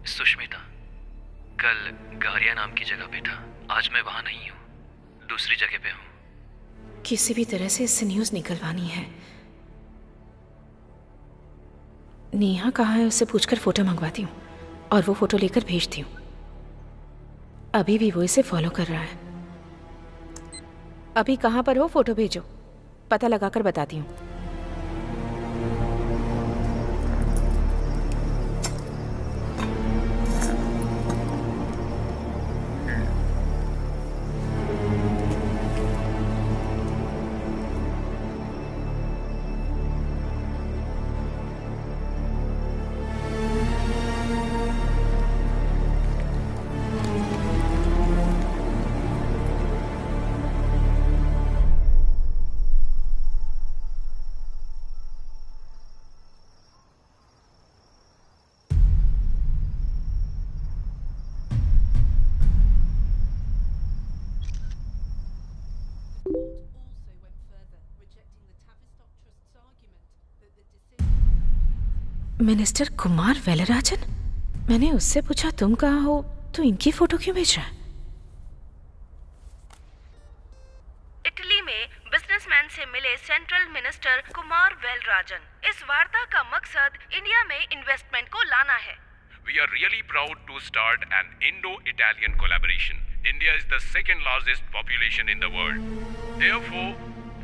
सुष्मिता, कल गारिया नाम की जगह पे था, आज मैं वहां नहीं हूँ, दूसरी जगह पे हूँ। किसी भी तरह से इससे न्यूज़ निकलवानी है। नेहा कहाँ है, उससे पूछकर फोटो मंगवाती हूँ और वो फोटो लेकर भेजती हूँ। अभी भी वो इसे फॉलो कर रहा है। अभी कहाँ पर हो, फोटो भेजो, पता लगाकर बताती हूँ। मिनिस्टर कुमार वेलराजन? मैंने उससे पूछा तुम कहाँ हो तो इनकी फोटो क्यों भेज रहा है? इटली में बिजनेसमैन से मिले सेंट्रल मिनिस्टर कुमार वेलराजन। इस वार्ता का मकसद इंडिया में इन्वेस्टमेंट को लाना है। We are really proud to start an Indo-Italian collaboration. India is the second largest population in the world. Therefore,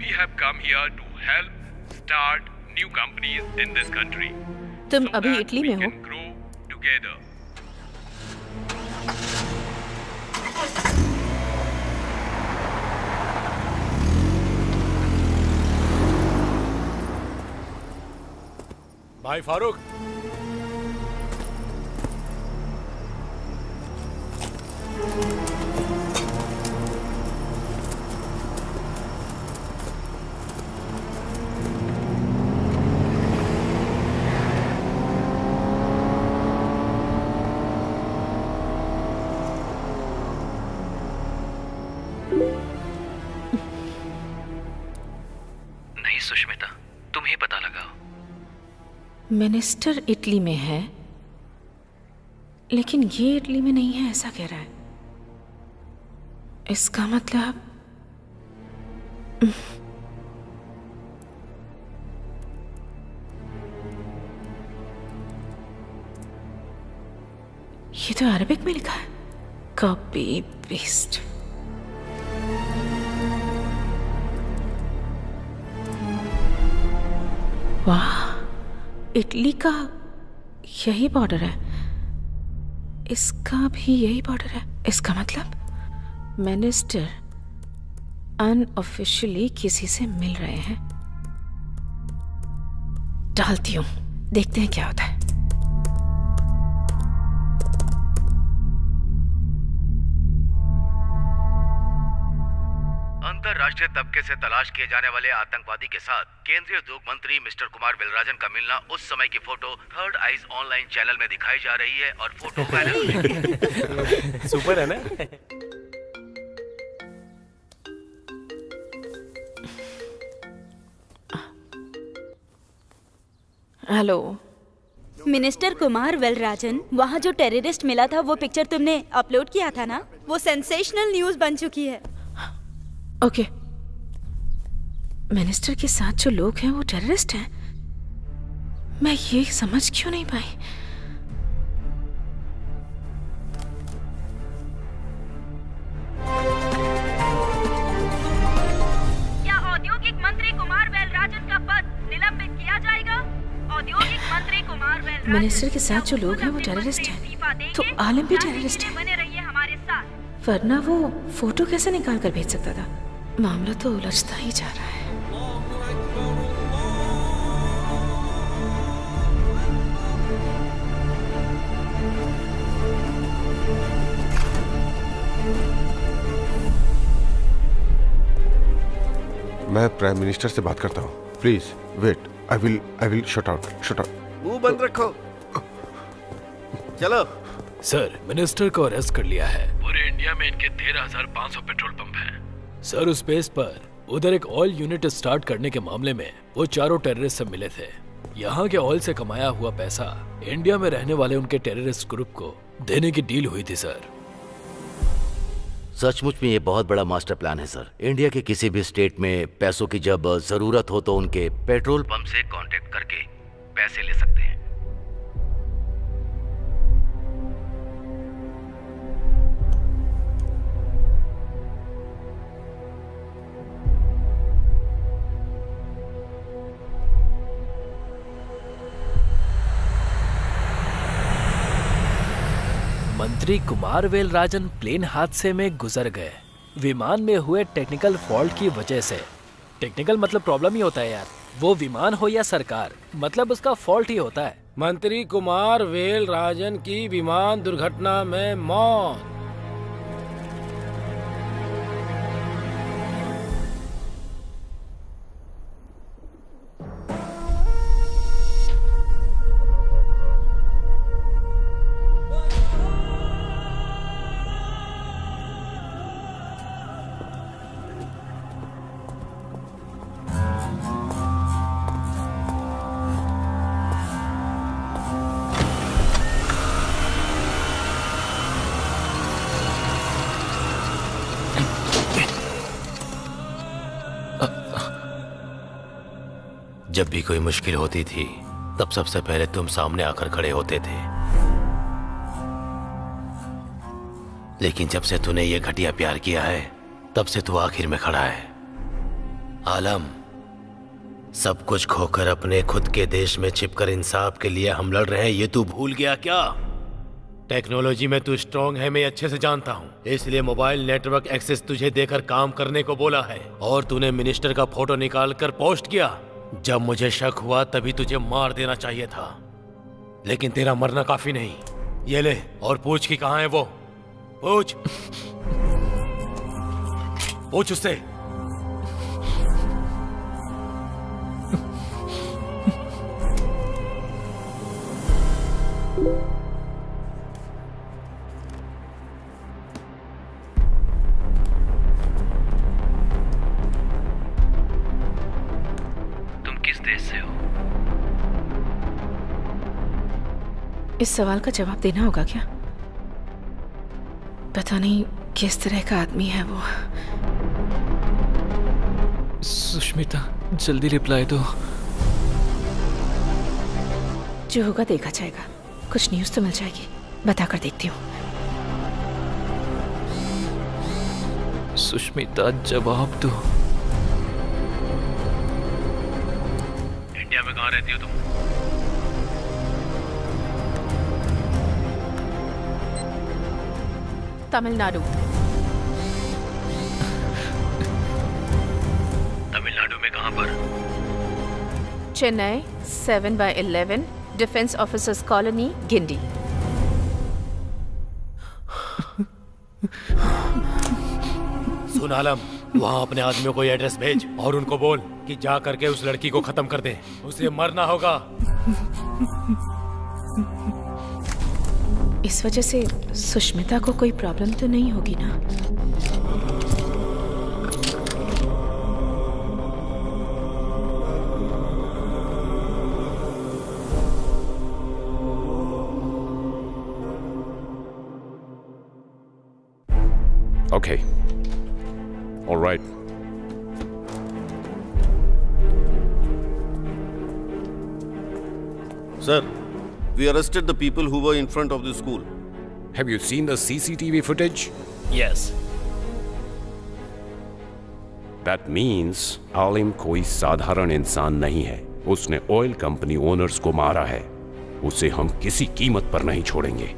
we have come here to help start new companies in this country. तुम so अभी that Italy we में हो? can grow together. भाई फारूक, नहीं सुष्मिता, तुम ही पता लगाओ। Minister Italy में है लेकिन ये इटली में नहीं है ऐसा कह रहा है। इसका मतलब ये तो अरबिक में लिखा है। Copy paste. वाह, इटली का यही बॉर्डर है, इसका भी यही बॉर्डर है। इसका मतलब मिनिस्टर अनऑफिशियली किसी से मिल रहे हैं। डालती हूं, देखते हैं क्या होता है। अंतरराष्ट्रीय तबके से तलाश किए जाने वाले आतंकवादी के साथ केंद्रीय उद्योग मंत्री मिस्टर कुमार वेलराजन का मिलना। उस समय की photo third eyes online channel में दिखाई जा रही है और फोटो वायरल। सुपर है ना? हेलो मिनिस्टर कुमार वेलराजन, वहाँ जो टेररिस्ट मिला था वो पिक्चर तुमने अपलोड किया था ना, वो सेंसेशनल न्यूज़ बन चुकी है। ओके, मिनिस्टर के साथ जो लोग हैं वो टेररिस्ट हैं? मैं ये समझ क्यों नहीं पाई? क्या औद्योगिक मंत्री कुमार वेलराजन का पद निलंबित किया जाएगा? औद्योगिक मंत्री कुमार वेलराजन, मिनिस्टर के साथ जो लोग हैं वो टेररिस्ट हैं, तो आलम भी टेररिस्ट है। बने रहिए हमारे साथ। वरना वो फोटो कैसे निकाल कर भेज सकता था? मामला तो उलझता ही जा रहा है। मैं प्राइम मिनिस्टर से बात करता हूँ। Please wait, I will shut out. मुंह बंद रखो। चलो। सर, मिनिस्टर को अरेस्ट कर लिया है। पूरे इंडिया में इनके 13,500 पेट्रोल पंप हैं। सर, उस बेस पर उधर एक ऑयल यूनिट स्टार्ट करने के मामले में वो चारों टेररिस्ट से मिले थे। यहाँ के ऑयल से कमाया हुआ पैसा इंडिया में रहने वाले उनके टेररिस्ट ग्रुप को देने की डील हुई थी सर। सचमुच में ये बहुत बड़ा मास्टर प्लान है सर। इंडिया के किसी भी स्टेट में पैसों की जब जरूरत हो तो उनके पेट्रोल पंप से कांटेक्ट करके पैसे ले सकते हैं। मंत्री कुमार वेलराजन प्लेन हादसे में गुजर गए, विमान में हुए टेक्निकल फॉल्ट की वजह से। टेक्निकल मतलब प्रॉब्लम ही होता है यार, वो विमान हो या सरकार, मतलब उसका फॉल्ट ही होता है। मंत्री कुमार वेलराजन की विमान दुर्घटना में मौत। जब भी कोई मुश्किल होती थी तब सबसे पहले तुम सामने आकर खड़े होते थे, लेकिन जब से तूने ये घटिया प्यार किया है तब से तू आखिर में खड़ा है। आलम, सब कुछ खोकर अपने खुद के देश में छिपकर इंसाफ के लिए हम लड़ रहे हैं, ये तू भूल गया क्या? टेक्नोलॉजी में तू स्ट्रांग है, मैं अच्छे से जानता हूँ, इसलिए मोबाइल नेटवर्क एक्सेस तुझे देकर काम करने को बोला है। और तूने मिनिस्टर का फोटो निकाल कर पोस्ट किया। जब मुझे शक हुआ तभी तुझे मार देना चाहिए था, लेकिन तेरा मरना काफी नहीं। ये ले और पूछ कि कहाँ है वो। पूछ पूछ उससे। इस सवाल का जवाब देना होगा क्या? पता नहीं किस तरह का आदमी है वो। सुष्मिता, जल्दी रिप्लाई दो। जो होगा देखा जाएगा, कुछ न्यूज़ तो मिल जाएगी, बताकर देखती हूँ। सुष्मिता, जवाब दो। इंडिया में कहाँ रहती हो तुम? तमिलनाडु। तमिलनाडु में कहाँ पर? Chennai 7/11 defence officers colony, Guindy. सुन आलम, वहाँ अपने आदमियों को एड्रेस भेज और उनको बोल कि जा करके उस लड़की को खत्म कर दे, उसे मरना होगा। इस वजह से सुष्मिता को कोई प्रॉब्लम तो नहीं होगी ना? Okay. All right. Sir, we arrested the people who were in front of the school. Have you seen the CCTV footage? Yes. That means आलिम कोई साधारण इंसान नहीं है। उसने ऑयल कंपनी ओनर्स को मारा है। उसे हम किसी कीमत पर नहीं छोड़ेंगे।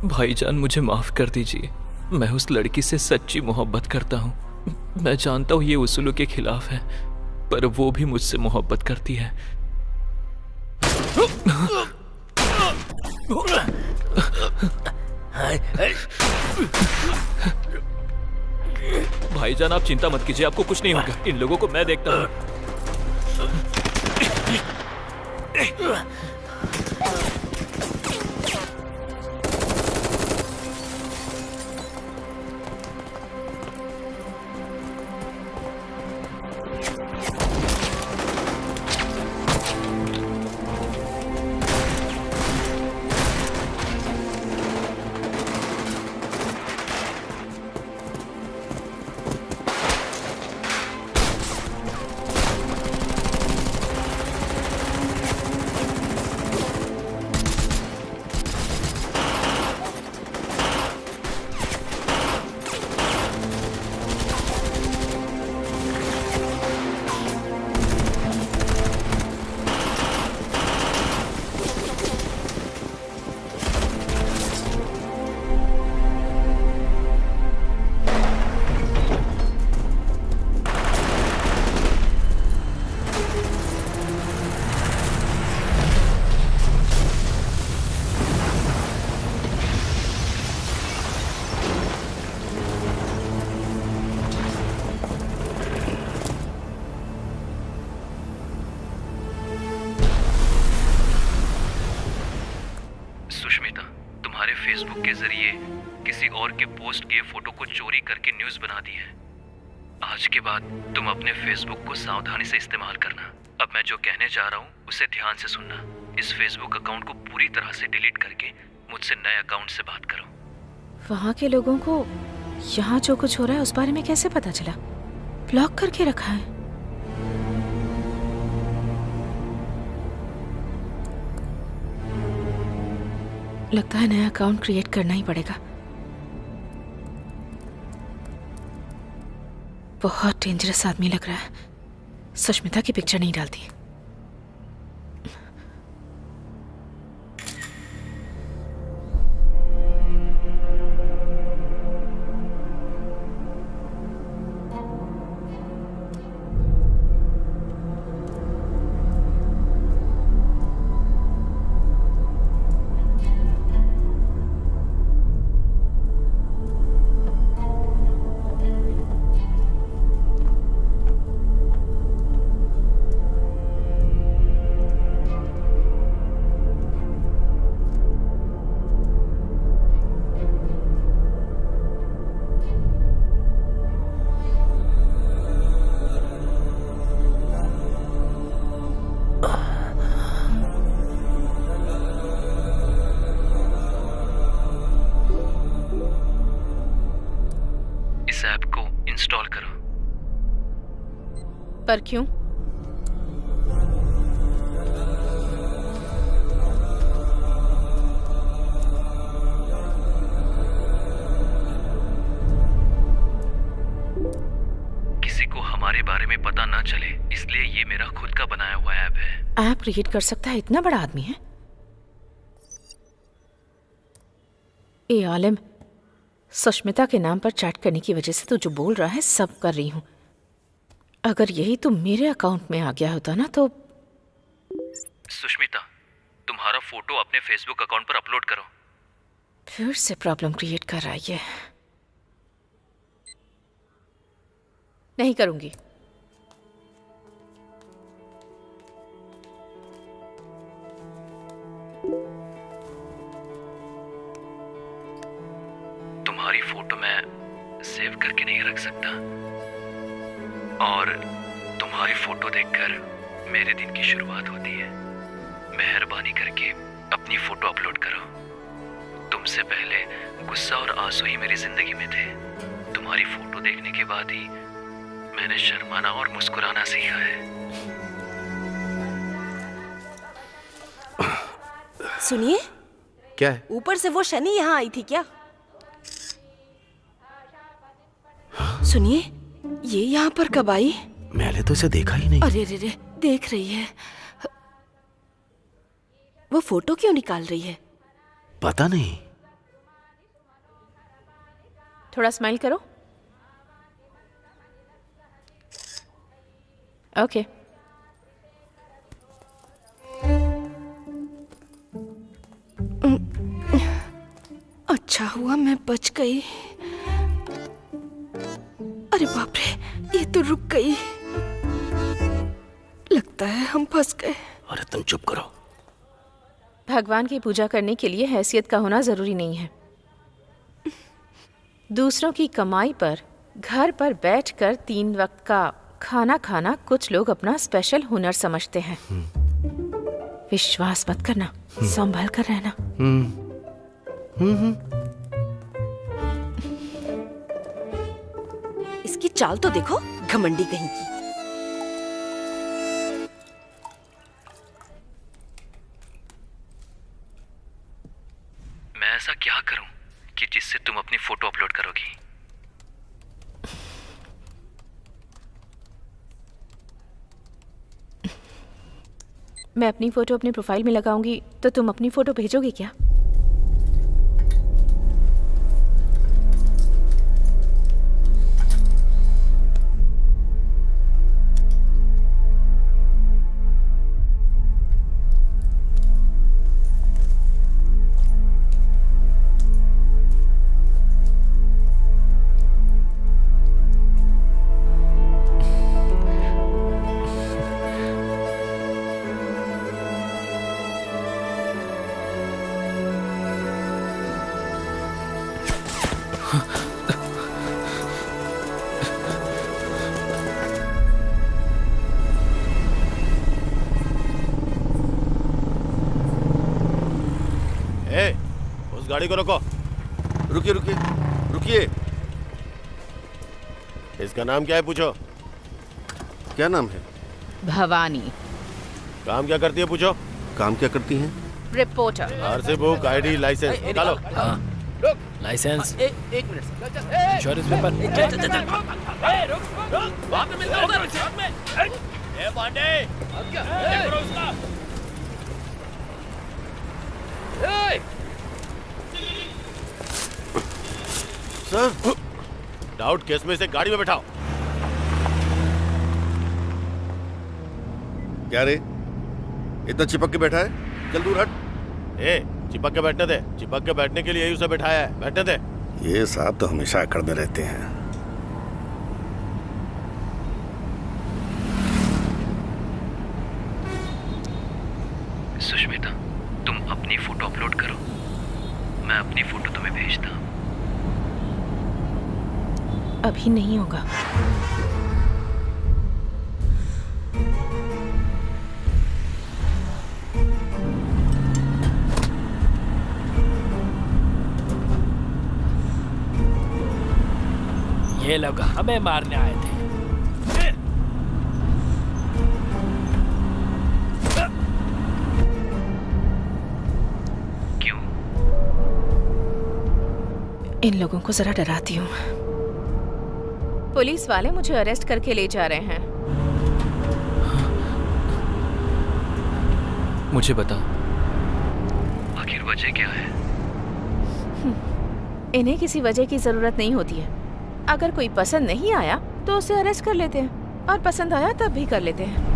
भाईजान, मुझे माफ कर दीजिए। मैं उस लड़की से सच्ची मोहब्बत करता हूँ। मैं जानता हूँ ये उसूलों के खिलाफ है, पर वो भी मुझसे मोहब्बत करती है। भाईजान, आप चिंता मत कीजिए, आपको कुछ नहीं होगा। इन लोगों को मैं देखता हूँ। किसी और के पोस्ट किए फोटो को चोरी करके न्यूज़ बना दी है। आज के बाद तुम अपने फेसबुक को सावधानी से इस्तेमाल करना। अब मैं जो कहने जा रहा हूँ उसे ध्यान से सुनना। इस फेसबुक अकाउंट को पूरी तरह से डिलीट करके मुझसे नए अकाउंट से बात करो। वहाँ के लोगों को यहाँ जो कुछ हो रहा है उस बारे में कैसे पता चला? ब्लॉक करके रखा है। लगता है नया अकाउंट क्रिएट करना ही पड़ेगा। बहुत डेंजरस आदमी लग रहा है। सुष्मिता की पिक्चर नहीं डालती। इस ऐप को इंस्टॉल करो। पर क्यों? किसी को हमारे बारे में पता ना चले, इसलिए ये मेरा खुद का बनाया हुआ ऐप है। ऐप क्रिएट कर सकता है? इतना बड़ा आदमी है? ए आलिम, सुष्मिता के नाम पर चैट करने की वजह से तू जो बोल रहा है सब कर रही हूं। अगर यही तुम मेरे अकाउंट में आ गया होता ना तो। सुष्मिता, तुम्हारा फोटो अपने फेसबुक अकाउंट पर अपलोड करो। फिर से प्रॉब्लम क्रिएट कर रहा है ये। नहीं करूंगी। तुम्हारी फोटो मैं सेव करके नहीं रख सकता, और तुम्हारी फोटो देखकर मेरे दिन की शुरुआत होती है। मेहरबानी करके अपनी फोटो अपलोड करो। तुमसे पहले गुस्सा और आंसू ही मेरी जिंदगी में थे। तुम्हारी फोटो देखने के बाद ही मैंने शर्माना और मुस्कुराना सीखा है। सुनिए, क्या है? ऊपर से वो शनि यहाँ आई थी क्या? सुनिए, ये यहाँ पर कब आई? मैंने तो इसे देखा ही नहीं। अरे रे रे, देख रही है। वो फोटो क्यों निकाल रही है? पता नहीं। थोड़ा स्माइल करो। ओके। अच्छा हुआ मैं बच गई। अरे बाप रे, ये तो रुक गई। लगता है हम फंस गए। अरे तुम चुप करो। भगवान की पूजा करने के लिए हैसियत का होना जरूरी नहीं है। दूसरों की कमाई पर घर पर बैठकर 3 वक्त का खाना खाना कुछ लोग अपना स्पेशल हुनर समझते हैं। विश्वास मत करना, संभल कर रहना। इसकी चाल तो देखो, घमंडी कहीं की। मैं ऐसा क्या करूं कि जिससे तुम अपनी फोटो अपलोड करोगी? मैं अपनी फोटो अपने प्रोफाइल में लगाऊंगी तो तुम अपनी फोटो भेजोगे क्या? उस गाड़ी को रोको। रुकिए रुकिए रुकिए। इसका नाम क्या है पूछो। क्या नाम है? भवानी। काम क्या करती है पूछो। काम क्या करती हैं? Reporter. RC book, ID, license निकालो। लाइसेंस, एक मिनट। Insurance paper. वहाँ पे मिलता है उधर। ए पांडे, चेक करो उसका। सर, डाउट केस में इसे गाड़ी में बैठाओ। क्या रे, इतना चिपक के बैठा है? चल दूर हट। चिपक के बैठने दे। चिपक के बैठने के लिए ही उसे बैठाया है, बैठने दे। ये साहब तो हमेशा अकड़ में रहते हैं। सुष्मिता, तुम अपनी फोटो अपलोड करो, मैं अपनी फोटो तुम्हें भेजता हूँ। अभी नहीं होगा। ये लोग हमें मारने आए थे। क्यों? इन लोगों को जरा डराती हूँ। पुलिस वाले मुझे अरेस्ट करके ले जा रहे हैं। मुझे बता, आखिर वजह क्या है? इन्हें किसी वजह की जरूरत नहीं होती है। अगर कोई पसंद नहीं आया तो उसे अरेस्ट कर लेते हैं, और पसंद आया तब भी कर लेते हैं।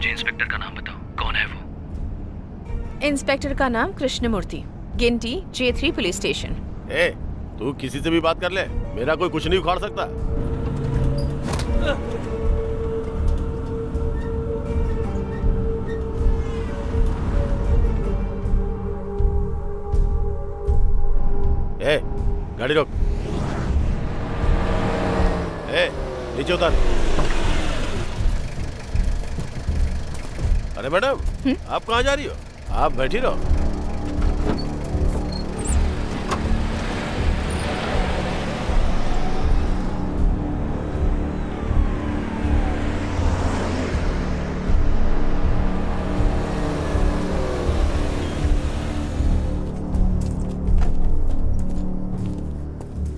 इंस्पेक्टर का नाम बताओ, कौन है वो? इंस्पेक्टर का नाम कृष्णमूर्ति, गिनटी J3 पुलिस स्टेशन। तू किसी से भी बात कर ले, मेरा कोई कुछ नहीं उखाड़ सकता। गाड़ी रोक। नीचे उतर। अरे मैडम, आप कहाँ जा रही हो? आप बैठी रहो।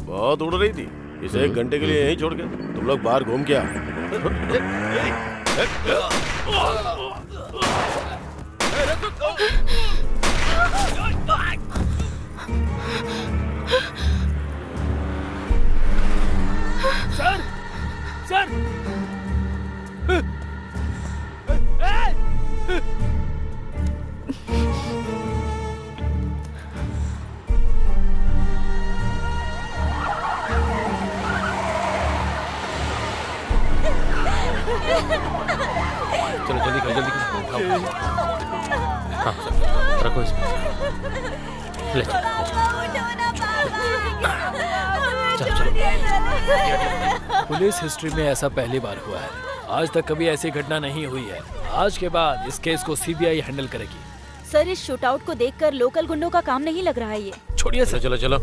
बहुत उड़ रही थी, इसे 1 घंटे के लिए यहीं छोड़ के तुम लोग बाहर घूम के आओ। सर, सर, चलो जल्दी करो, जल्दी करो। हाँ, रखो इसमें। ले चलो, चलो। पुलिस हिस्ट्री में ऐसा पहली बार हुआ है। आज तक कभी ऐसी घटना नहीं हुई है। आज के बाद इस केस को CBI हैंडल करेगी। सर, इस शूटआउट को देखकर लोकल गुंडों का काम नहीं लग रहा है ये। छोड़िए सर। चलो, चलो।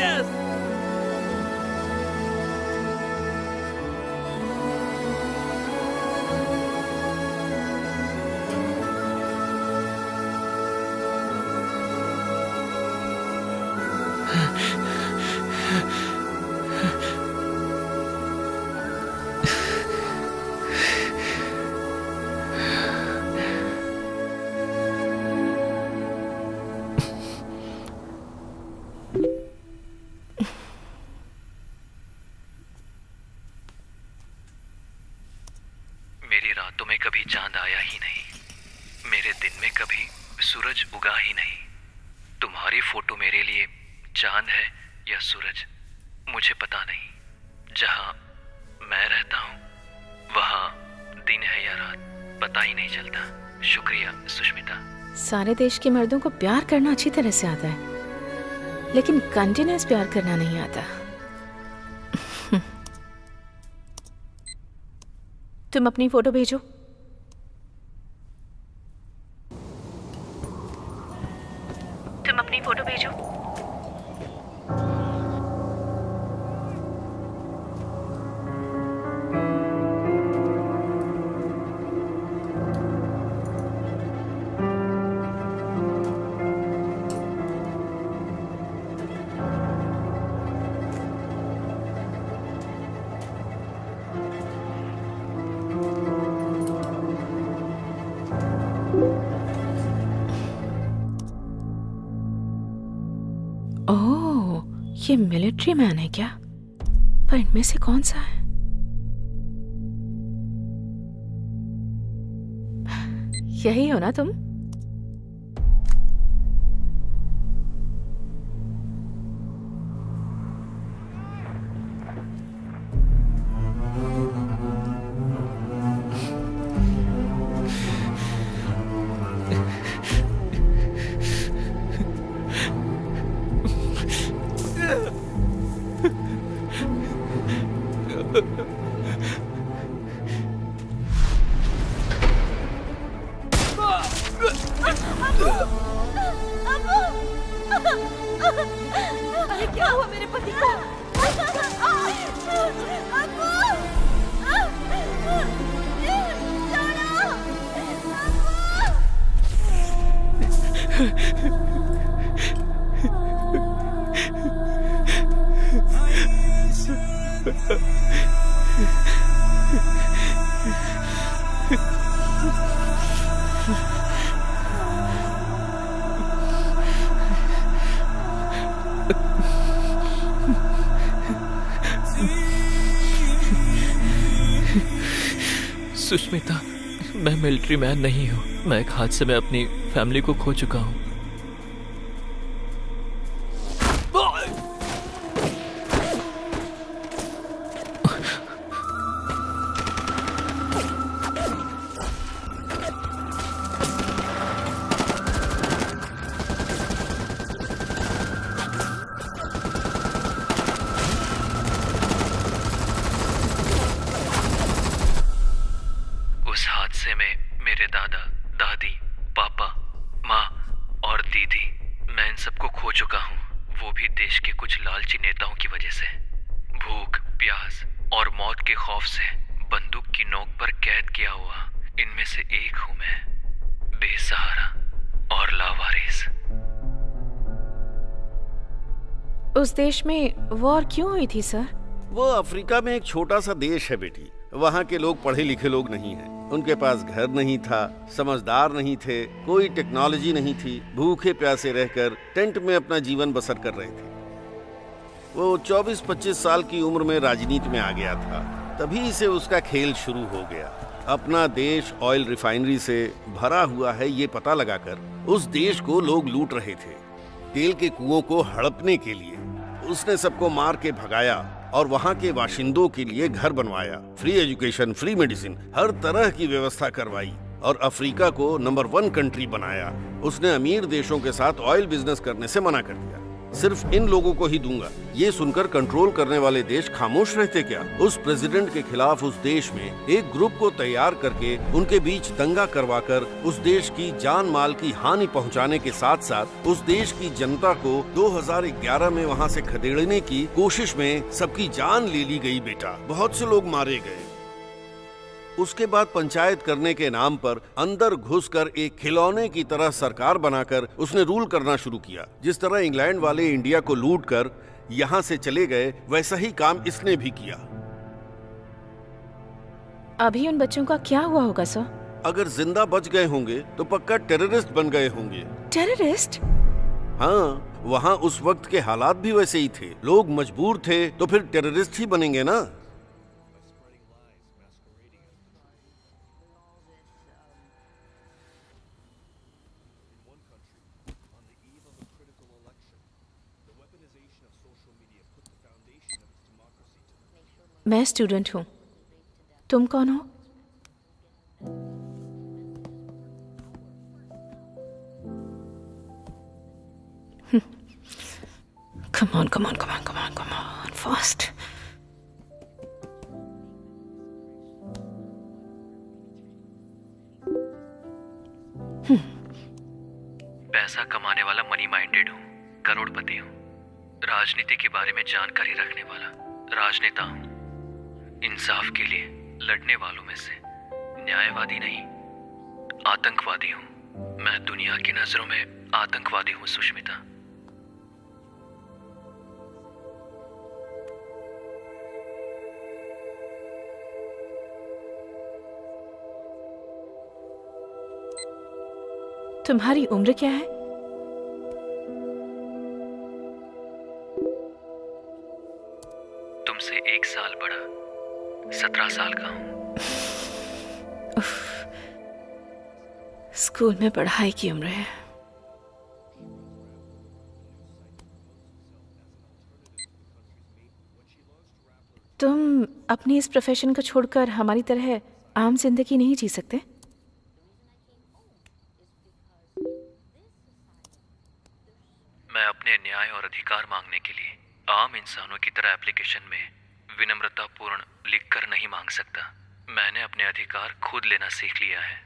यस। मेरी रातों में कभी चांद आया ही नहीं, मेरे दिन में कभी सूरज उगा ही नहीं। तुम्हारी फोटो मेरे लिए चांद है या सूरज मुझे पता नहीं। जहां मैं रहता हूं वहां दिन है या रात पता ही नहीं चलता। शुक्रिया सुष्मिता। सारे देश के मर्दों को प्यार करना अच्छी तरह से आता है, लेकिन कंटिन्यूअस प्यार करना नहीं आता। तुम अपनी फोटो भेजो। तुम अपनी फोटो भेजो। ओह, ये मिलिट्री मैन है क्या? पर इनमें से कौन सा है? यही हो ना तुम? अरे क्या हुआ मेरे पति को? सुष्मिता, मैं मिलिट्री मैन नहीं हूँ। मैं एक हादसे में अपनी फैमिली को खो चुका हूँ। उस हादसे में मेरे दादा, दादी, पापा, माँ और दीदी, मैं इन सबको खो चुका हूँ। वो भी देश के कुछ लालची नेताओं की वजह से। भूख, प्यास और मौत के खौफ से बंदूक की नोक पर कैद किया हुआ इनमें से एक हूँ मैं, बेसहारा और लावारिस। उस देश में वॉर क्यों हुई थी सर? वो अफ्रीका में एक छोटा सा देश है बेटी। वहाँ के लोग पढ़े लिखे लोग नहीं हैं। उनके पास घर नहीं था, समझदार नहीं थे, कोई टेक्नोलॉजी नहीं थी। भूखे प्यासे रहकर टेंट में अपना जीवन बसर कर रहे थे। वो 24-25 साल की उम्र में राजनीति में आ गया था। तभी से उसका खेल शुरू हो गया। अपना देश ऑयल रिफाइनरी से भरा हुआ है ये पता लगाकर उस देश को लोग लूट रहे थे। तेल के कुओं को हड़पने के लिए उसने सबको मार के भगाया और वहाँ के बाशिंदों के लिए घर बनवाया। फ्री एजुकेशन, फ्री मेडिसिन, हर तरह की व्यवस्था करवाई और अफ्रीका को नंबर 1 कंट्री बनाया। उसने अमीर देशों के साथ ऑयल बिजनेस करने से मना कर दिया। सिर्फ इन लोगों को ही दूंगा। ये सुनकर कंट्रोल करने वाले देश खामोश रहते क्या? उस प्रेसिडेंट के खिलाफ उस देश में एक ग्रुप को तैयार करके उनके बीच दंगा करवाकर उस देश की जान माल की हानि पहुंचाने के साथ साथ उस देश की जनता को 2011 में वहां से खदेड़ने की कोशिश में सबकी जान ले ली गई बेटा। बहुत से लोग मारे गए। उसके बाद पंचायत करने के नाम पर अंदर घुसकर एक खिलौने की तरह सरकार बनाकर उसने रूल करना शुरू किया। जिस तरह इंग्लैंड वाले इंडिया को लूट कर यहाँ से चले गए, वैसा ही काम इसने भी किया। अभी उन बच्चों का क्या हुआ होगा सर? अगर जिंदा बच गए होंगे तो पक्का टेररिस्ट बन गए होंगे। टेररिस्ट? हाँ, वहाँ उस वक्त के हालात भी वैसे ही थे। लोग मजबूर थे तो फिर टेररिस्ट ही बनेंगे ना। मैं स्टूडेंट हूँ। तुम कौन हो? Come on, come on, come on, come on, come on, fast. पैसा कमाने वाला मनी माइंडेड हूँ, करोड़पति हूँ, राजनीति के बारे में जानकारी रखने वाला राजनेता हूँ, इंसाफ के लिए लड़ने वालों में से न्यायवादी नहीं, आतंकवादी हूँ। मैं दुनिया की नजरों में आतंकवादी हूँ सुष्मिता। तुम्हारी उम्र क्या है? तुमसे 1 साल बड़ा, 17 साल का हूँ। स्कूल में पढ़ाई की उम्र है। तुम अपनी इस प्रोफेशन को छोड़कर हमारी तरह आम जिंदगी नहीं जी सकते? मैं अपने न्याय और अधिकार मांगने के लिए आम इंसानों की तरह एप्लीकेशन में विनम्रतापूर्ण लिखकर नहीं मांग सकता। मैंने अपने अधिकार खुद लेना सीख लिया है।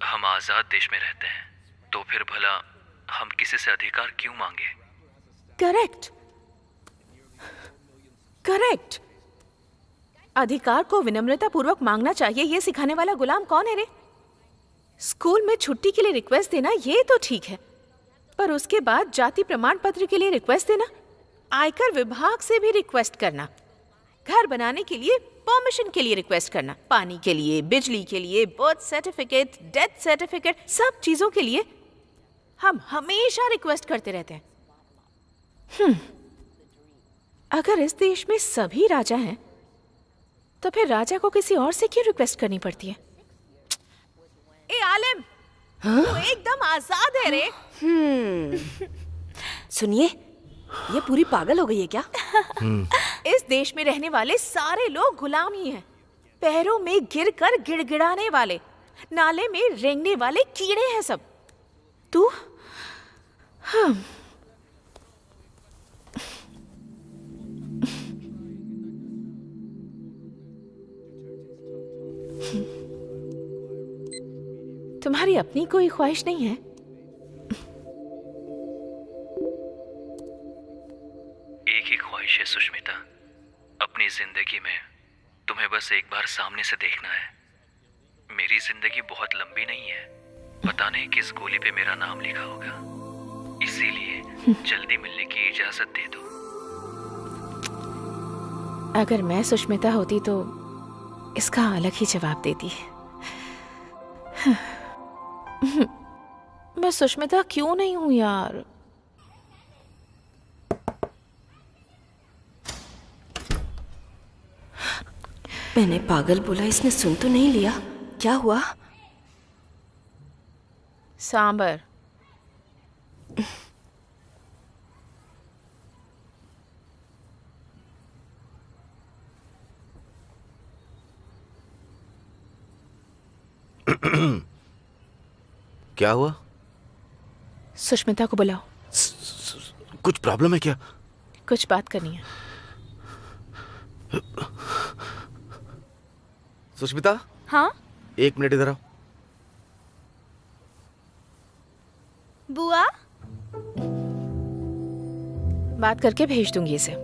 हम आजाद देश में रहते हैं, तो फिर भला हम किसी से अधिकार क्यों मांगे? Correct, correct. अधिकार को विनम्रता पूर्वक मांगना चाहिए, ये सिखाने वाला गुलाम कौन है रे? स्कूल में छुट्टी के लिए रिक्वेस्ट देना ये तो ठीक है, पर उसके बाद जाति प्रमाण पत्र के लिए रिक्वेस्ट देना, आयकर विभाग से भी रिक्वेस्ट करना, घर बनाने के लिए परमिशन के लिए रिक्वेस्ट करना, पानी के लिए, बिजली के लिए, बर्थ सर्टिफिकेट, डेथ सर्टिफिकेट, सब चीजों के लिए हम हमेशा रिक्वेस्ट करते रहते हैं। अगर इस देश में सभी राजा हैं, तो फिर राजा को किसी और से क्यों रिक्वेस्ट करनी पड़ती है? ए आलिम, तू एकदम आजाद है रे। सुनिए, ये पूरी पागल हो गई है क्या? इस देश में रहने वाले सारे लोग गुलाम ही हैं। पैरों में गिरकर गिड़गिड़ाने वाले, नाले में रेंगने वाले कीड़े हैं सब। तू तुम्हारी अपनी कोई ख्वाहिश नहीं है? एक ही ख्वाहिश है सुष्मिता, अपनी जिंदगी में तुम्हें बस एक बार सामने से देखना है। मेरी जिंदगी बहुत लंबी नहीं है, पता नहीं किस गोली पे मेरा नाम लिखा होगा, इसीलिए जल्दी मिलने की इजाजत दे दो। अगर मैं सुष्मिता होती तो इसका अलग ही जवाब देती। मैं सुष्मिता क्यों नहीं हूं यार? मैंने पागल बोला, इसने सुन तो नहीं लिया। क्या हुआ? सांबर। क्या हुआ? सुष्मिता को बुलाओ। कुछ प्रॉब्लम है क्या? कुछ बात करनी है। सुष्मिता, हाँ एक मिनट इधर आओ। बुआ, बात करके भेज दूंगी इसे।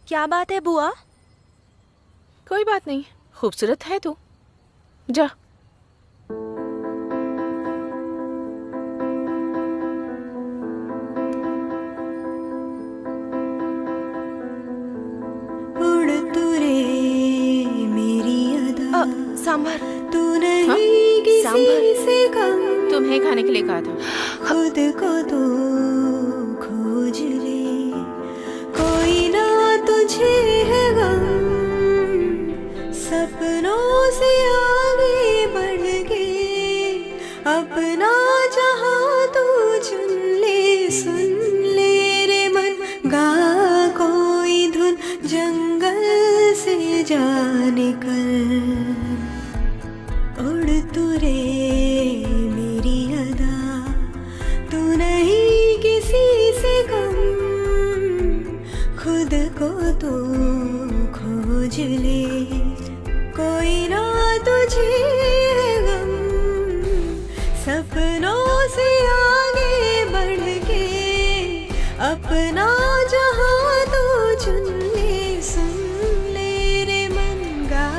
क्या बात है बुआ? कोई बात नहीं, खूबसूरत है तू। जा। उड़ तू रे मेरी अदा, सांभर तू नहीं किसी सांभर से कम, तुम्हें खाने के लिए कहा था। खुद को तो खोज ले, कोई ना तुझे है गम, सपनों से आगे बढ़ के अपना जहां तू चुन ले। सुन ले रे मन, गा कोई धुन, जंगल से जा निकल। उड़ तू रे मेरी अदा, तू नहीं किसी से कम, खुद को तो खोज ले, कोई ना तुझे है गम, सपनों से आगे बढ़ के अपना जहां तू चुन ले। सुन ले रे मन, गा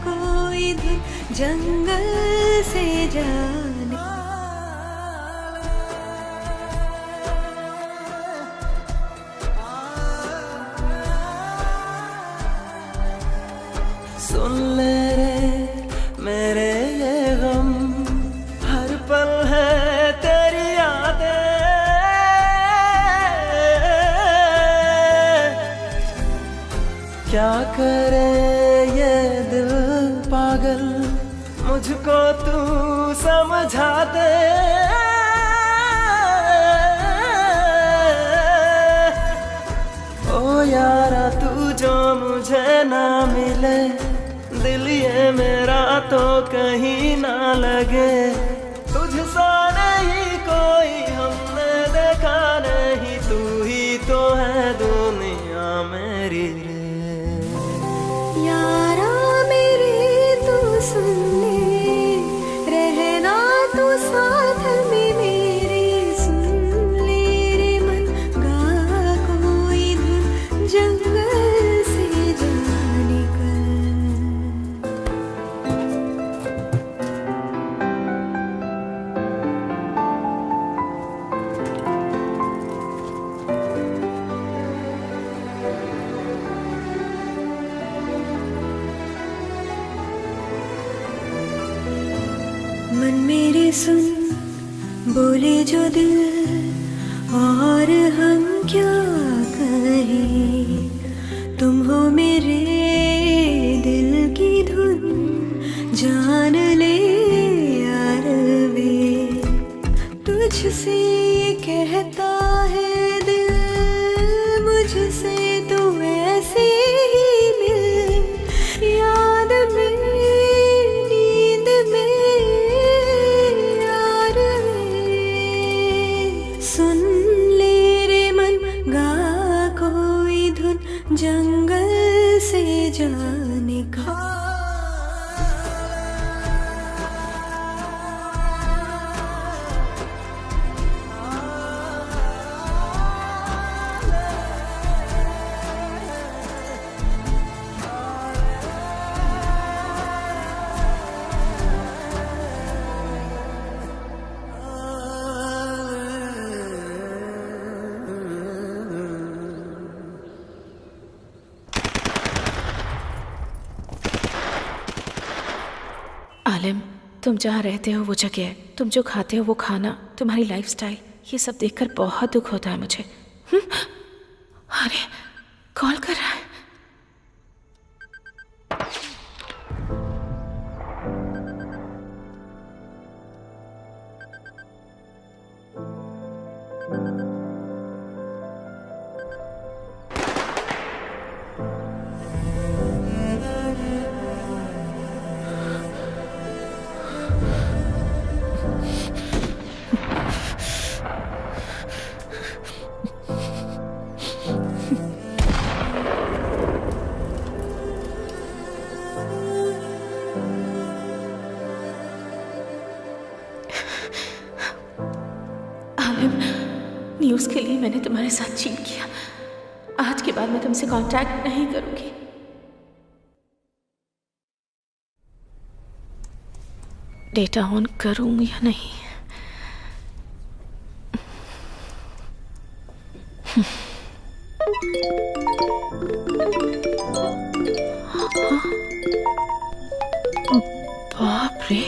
कोई धुन, जंगल से जाने। सुन ले रे मेरे ये गम, हर पल है तेरी यादें, क्या करे ये दिल पागल, मुझको तू समझा दे। ओ यारा तू जो मुझे ना मिले, दिल ये मेरा तो कहीं ना लगे, तुझसा नहीं कोई हमने देखा नहीं, तू ही तो है दुनिया मेरी रे। यारा मेरे तू सुन ले, रहना तू साथ में मेरे। सुन ले रे मन, गा कोई धुन, जंगल से जा निकल। मन मेरे सुन, बोले जो दिल, और हम क्या कहें, तुम हो मेरे दिल की धुन, जान ले यार वे, तुझसे कहता है दिल, मुझसे तू ऐसे ही मिल, याद में नींद में यार वे। सुन ले रे मन, गा कोई धुन, जंगल से जाने का। आलिम, तुम जहाँ रहते हो वो जगह, तुम जो खाते हो वो खाना, तुम्हारी लाइफस्टाइल, ये सब देखकर बहुत दुख होता है मुझे। अरे कॉल कर रहा है। न्यूज़ के लिए मैंने तुम्हारे साथ चीट किया। आज के बाद मैं तुमसे कांटेक्ट नहीं करूंगी। डेटा ऑन करूं या नहीं? बाप रे,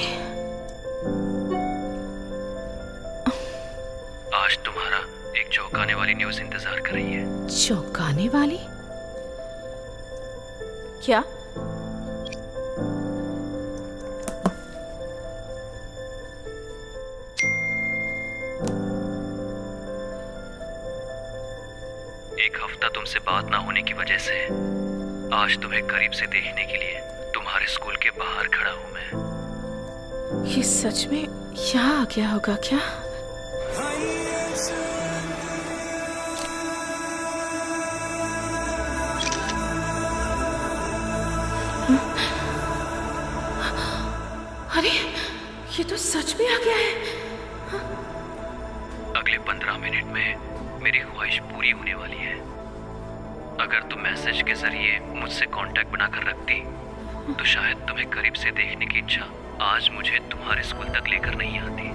आज तुम्हारा एक चौंकाने वाली न्यूज़ इंतजार कर रही है। चौंकाने वाली? क्या? एक हफ्ता तुमसे बात ना होने की वजह से आज तुम्हें करीब से देखने के लिए तुम्हारे स्कूल के बाहर खड़ा हूं मैं। ये सच में यहाँ आ गया होगा क्या? अरे ये तो सच में आ गया है। अगले 15 मिनट में मेरी ख्वाहिश पूरी होने वाली है। अगर तुम मैसेज के जरिए मुझसे कांटेक्ट बनाकर रखती तो शायद तुम्हें करीब से देखने की इच्छा आज मुझे तुम्हारे स्कूल तक लेकर नहीं आती।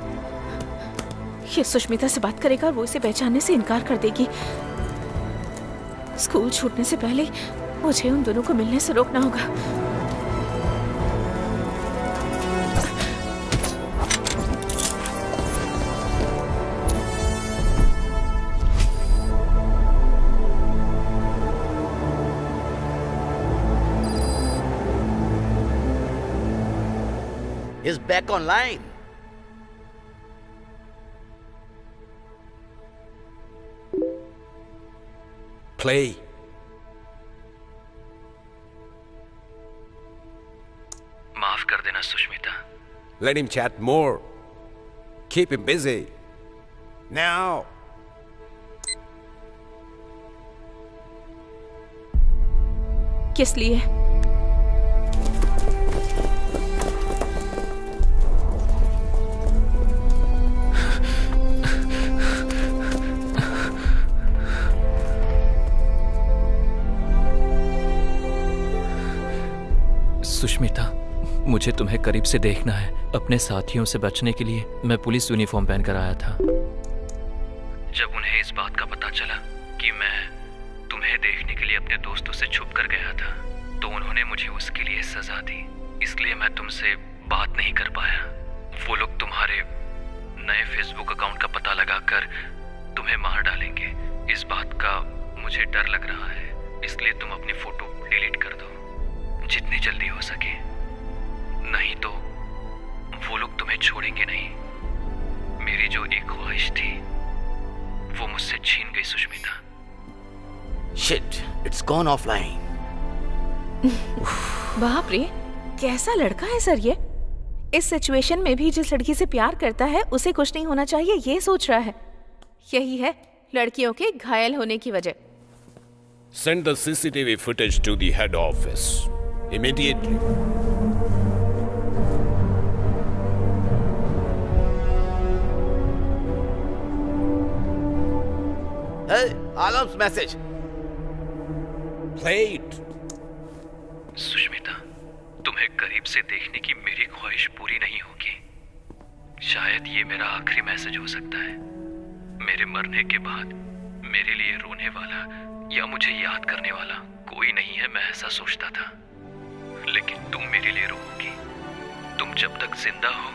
ये सुष्मिता से बात करेगा और वो इसे पहचानने से इनकार कर देगी। स्कूल छूटने से पहले मुझे उन दोनों को मिलने से रोकना होगा। Is back online. Play. माफ कर देना Sushmita. Let him chat more. Keep him busy. Now. किस लिए? सुष्मिता, मुझे तुम्हें करीब से देखना है। अपने साथियों से बचने के लिए मैं पुलिस यूनिफॉर्म पहनकर आया था। जब उन्हें इस बात का पता चला कि मैं तुम्हें देखने के लिए अपने दोस्तों से छुप कर गया था तो उन्होंने मुझे उसके लिए सजा दी। इसलिए मैं तुमसे बात नहीं कर पाया। वो लोग तुम्हारे नए फेसबुक अकाउंट का पता लगाकर तुम्हें मार डालेंगे। इस बात का मुझे डर लग रहा है, इसलिए तुम अपनी फोटो डिलीट कर दो जितनी जल्दी हो सके, नहीं तो वो लोग तुम्हें छोड़ेंगे नहीं। मेरी जो एक ख्वाहिश थी वो मुझसे छीन गई Sushmita. Shit, it's gone offline. बाप रे, कैसा लड़का है सर ये। इस सिचुएशन में भी जिस लड़की से प्यार करता है उसे कुछ नहीं होना चाहिए ये सोच रहा है। यही है लड़कियों के घायल होने की वजह। Send the CCTV footage to the head office immediately. Hey, Alam's message. Play it. Sushmita, तुम्हें करीब से देखने की मेरी ख्वाहिश पूरी नहीं होगी। शायद ये मेरा आखिरी मैसेज हो सकता है। मेरे मरने के बाद मेरे लिए रोने वाला या मुझे याद करने वाला कोई नहीं है, मैं ऐसा सोचता था। लेकिन तुम मेरे लिए रोओगी। तुम जब तक जिंदा हो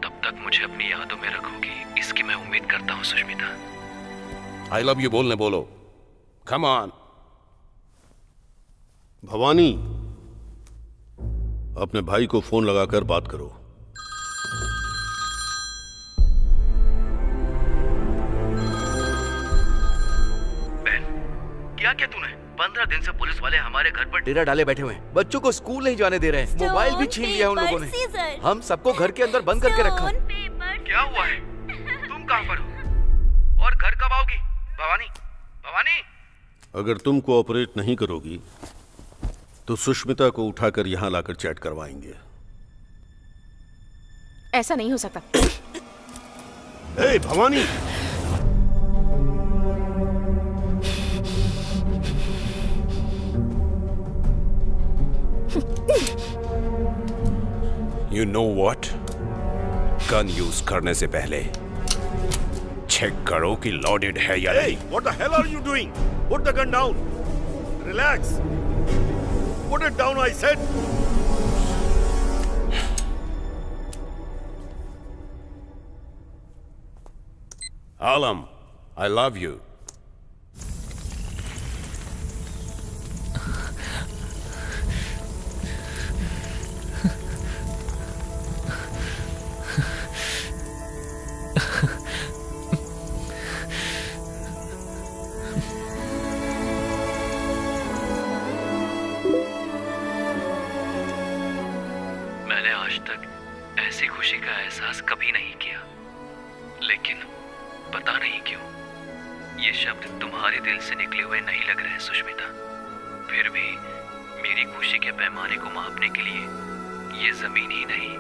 तब तक मुझे अपनी यादों में रखोगी, इसकी मैं उम्मीद करता हूँ सुष्मिता। I love you बोलने बोलो। Come on. भवानी, अपने भाई को फोन लगाकर बात करो। बहन, क्या क्या तूने? 15 दिन से पुलिस वाले हमारे घर पर डेरा डाले बैठे हुए हैं। बच्चों को स्कूल नहीं जाने दे रहे हैं। मोबाइल भी छीन लिया उन लोगों ने। हम सबको घर के अंदर बंद करके रखा। क्या हुआ है? तुम कहाँ पर हो? और घर कब आओगी? भवानी, भवानी। अगर तुम कोऑपरेट नहीं करोगी तो सुष्मिता को उठाकर यहां लाकर चैट करवाएंगे। ऐसा नहीं हो सकता। ए Bhavani, You know what? Gun use करने से पहले चेक करो कि लोडेड है या नहीं। What the hell are you doing? Put the gun down. Relax. Put it down, I said. Alam, I love you. मैंने आज तक ऐसी खुशी का एहसास कभी नहीं किया, लेकिन पता नहीं क्यों ये शब्द तुम्हारे दिल से निकले हुए नहीं लग रहे सुष्मिता। फिर भी मेरी खुशी के पैमाने को मापने के लिए ये जमीन ही नहीं,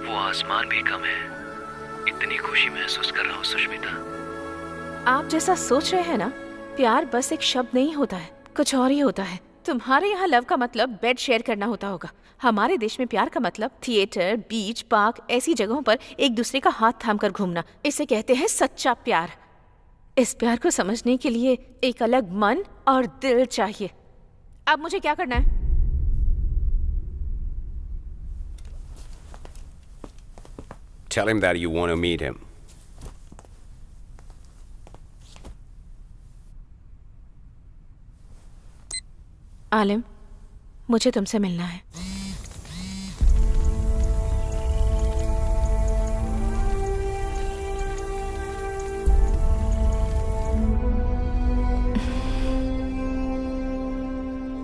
वो आसमान भी कम है। इतनी खुशी महसूस कर रहा हूँ सुष्मिता। आप जैसा सोच रहे हैं ना, प्यार बस एक शब्द नहीं होता है, कुछ और ही होता है। तुम्हारे यहाँ लव का मतलब बेड शेयर करना होता होगा। हमारे देश में प्यार का मतलब थिएटर, बीच, पार्क ऐसी जगहों पर एक दूसरे का हाथ थामकर घूमना। इसे कहते हैं सच्चा प्यार। इस प्यार को समझने के लिए एक अलग मन और दिल चाहिए। अब मुझे क्या करना है? Tell him that you want to meet him. आलिम, मुझे तुमसे मिलना है।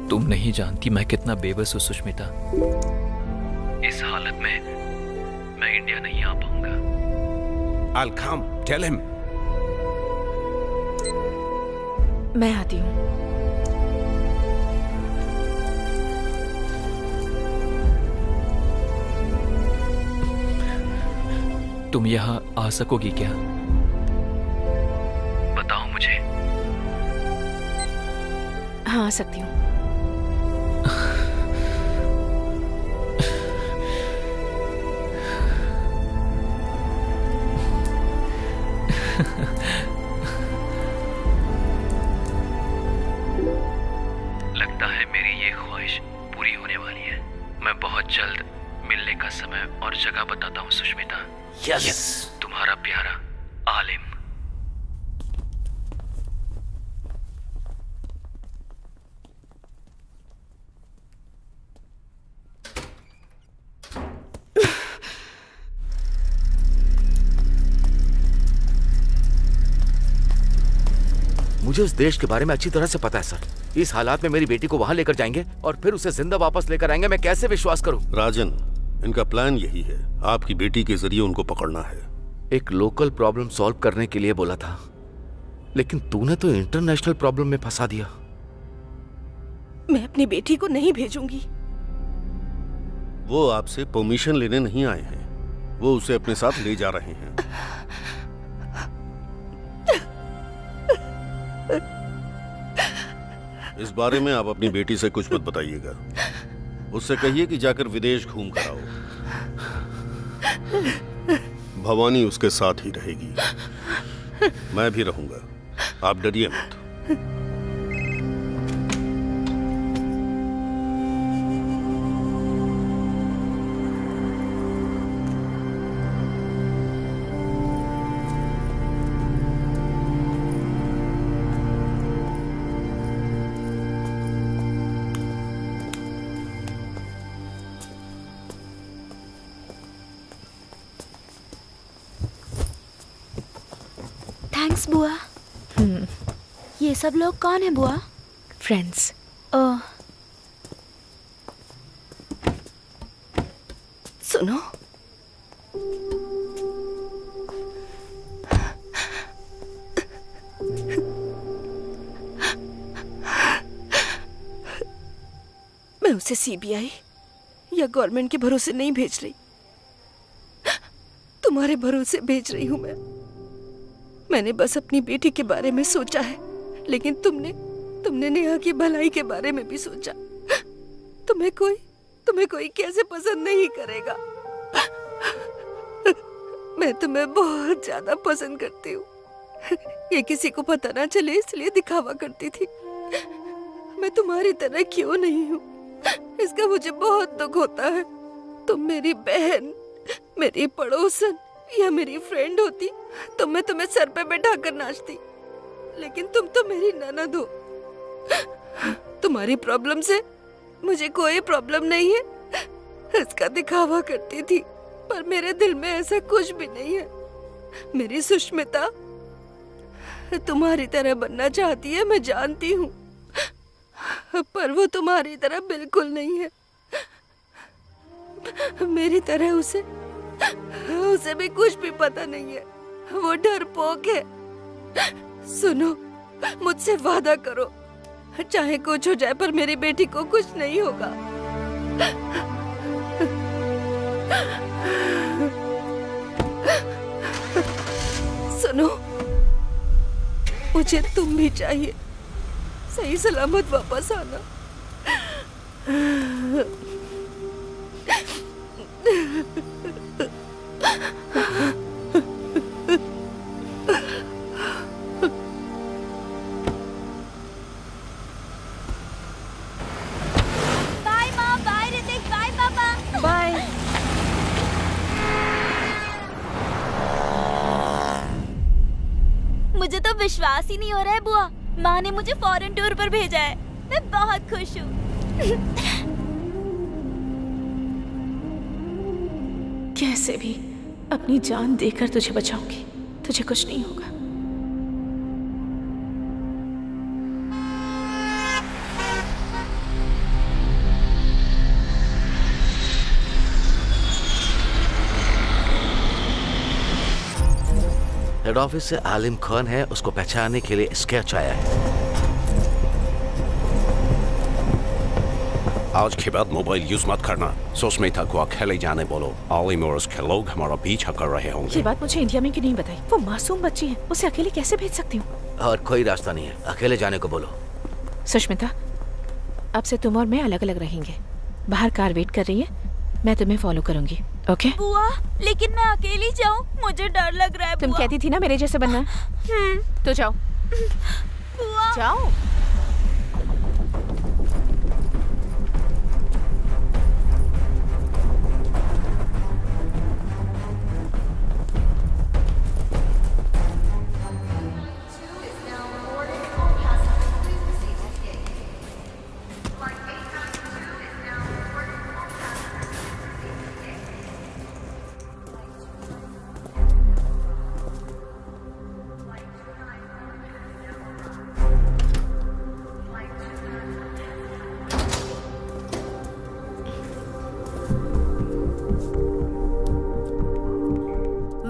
तुम नहीं जानती मैं कितना बेबस हूँ सुष्मिता। इस हालत में मैं इंडिया नहीं आ पाऊंगा। I'll come. Tell him. मैं आती हूँ। तुम यहाँ आ सकोगी क्या? बताओ मुझे। हाँ, आ सकती हूँ। लगता है मेरी ये ख्वाहिश पूरी होने वाली है। मैं बहुत जल्द मिलने का समय और जगह बताता हूँ सुष्मिता। यस। तुम्हारा प्यारा आलिम। मुझे इस देश के बारे में अच्छी तरह से पता है सर। इस हालात में मेरी बेटी को वहां लेकर जाएंगे और फिर उसे जिंदा वापस लेकर आएंगे। मैं कैसे विश्वास करूं? राजन, इनका प्लान यही है, आपकी बेटी के जरिए उनको पकड़ना है। एक लोकल प्रॉब्लम सॉल्व करने के लिए बोला था, लेकिन तूने तो इंटरनेशनल प्रॉब्लम में फंसा दिया। मैं अपनी बेटी को नहीं भेजूंगी। वो आपसे परमिशन लेने नहीं आए हैं, वो उसे अपने साथ ले जा रहे हैं। इस बारे में आप अपनी बेटी से कुछ मत बताइएगा। उससे कहिए कि जाकर विदेश घूम कर आओ। भवानी उसके साथ ही रहेगी, मैं भी रहूंगा। आप डरिए मत। थैंक्स बुआ। ये सब लोग कौन है बुआ? फ्रेंड्स। ओह, सुनो, मैं उसे सीबीआई या गवर्नमेंट के भरोसे नहीं भेज रही, तुम्हारे भरोसे भेज रही हूं मैंने बस अपनी बेटी के बारे में सोचा है, लेकिन तुमने नेहा की भलाई के बारे में भी सोचा। तुम्हें कोई कैसे पसंद नहीं करेगा। मैं तुम्हें बहुत ज्यादा पसंद करती हूँ। ये किसी को पता ना चले इसलिए दिखावा करती थी। मैं तुम्हारी तरह क्यों नहीं हूँ, इसका मुझे बहुत दुख होता है। तुम मेरी बहन, मेरी पड़ोसन या मेरी फ्रेंड होती तो मैं तुम्हें सर पे बैठाकर नाचती, लेकिन तुम तो मेरी ननद हो। तुम्हारी प्रॉब्लम से मुझे कोई प्रॉब्लम नहीं है, इसका दिखावा करती थी, पर मेरे दिल में ऐसा कुछ भी नहीं है। मेरी सुष्मिता तुम्हारी तरह बनना चाहती है, मैं जानती हूँ, पर वो तुम्हारी तरह बिल्कुल नहीं है। मेरी तरह उसे भी कुछ भी पता नहीं है, वो डरपोक है। सुनो, मुझसे वादा करो, चाहे कुछ हो जाए पर मेरी बेटी को कुछ नहीं होगा। सुनो, मुझे तुम भी चाहिए, सही सलामत वापस आना। बाय माँ, बाय ऋतिक, बाय पापा। बाय। मुझे तो विश्वास ही नहीं हो रहा है बुआ, माँ ने मुझे फॉरेन टूर पर भेजा है। मैं बहुत खुश हूँ। कैसे भी अपनी जान देकर तुझे बचाऊंगी, तुझे कुछ नहीं होगा। हेड ऑफिस से आलिम खान है, उसको पहचानने के लिए स्केच आया है। आज के बाद मोबाइल यूज मत करना। सुष्मिता को अकेले जाने बोलो। आलिम और उसके लोग हमारा पीछा कर रहे होंगे। ये बात मुझे इंडिया में क्यों नहीं बताई? वो मासूम बच्ची है, उसे अकेले कैसे भेज सकती हूँ? और कोई रास्ता नहीं है, अकेले जाने को बोलो। सुष्मिता, अब से तुम और मैं अलग अलग रहेंगे। बाहर कार वेट कर रही है, मैं तुम्हें फॉलो करूंगी। ओके? बुआ, लेकिन मैं अकेली जाऊँ, मुझे डर लग रहा है। तुम कहती थी ना मेरे जैसे बनना। तो जाओ। बुआ, जाओ।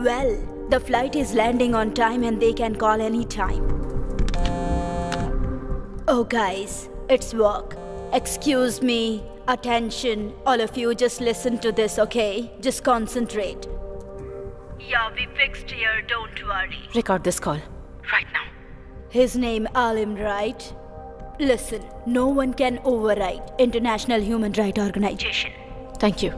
well, the flight is landing on time and they can call any time. Oh guys, it's work. Excuse me. Attention, all of you, just listen to this, okay? Just concentrate. Yeah, we fixed here, don't worry. Record this call right now. His name Alim, right? Listen, no one can override International Human Rights Organization. Thank you.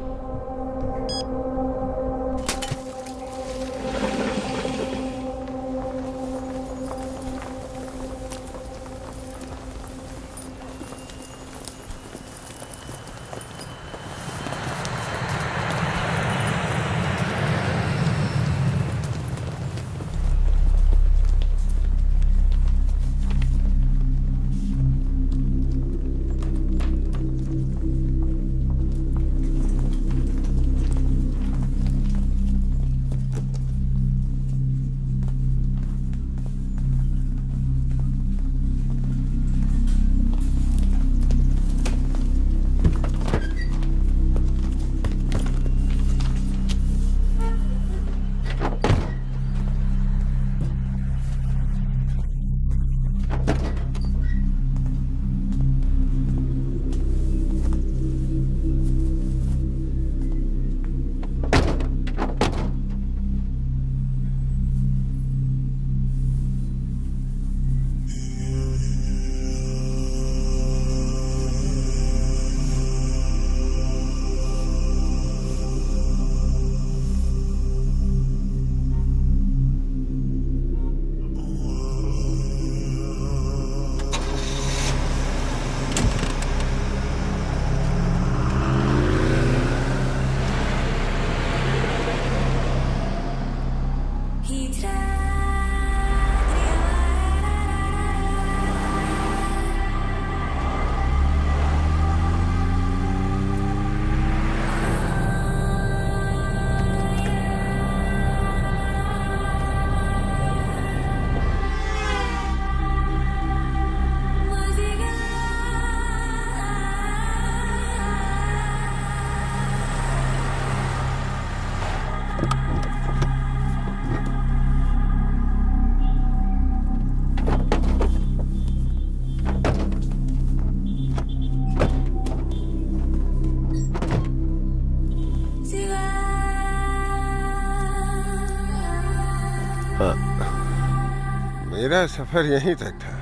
मेरा सफर यहीं तक था।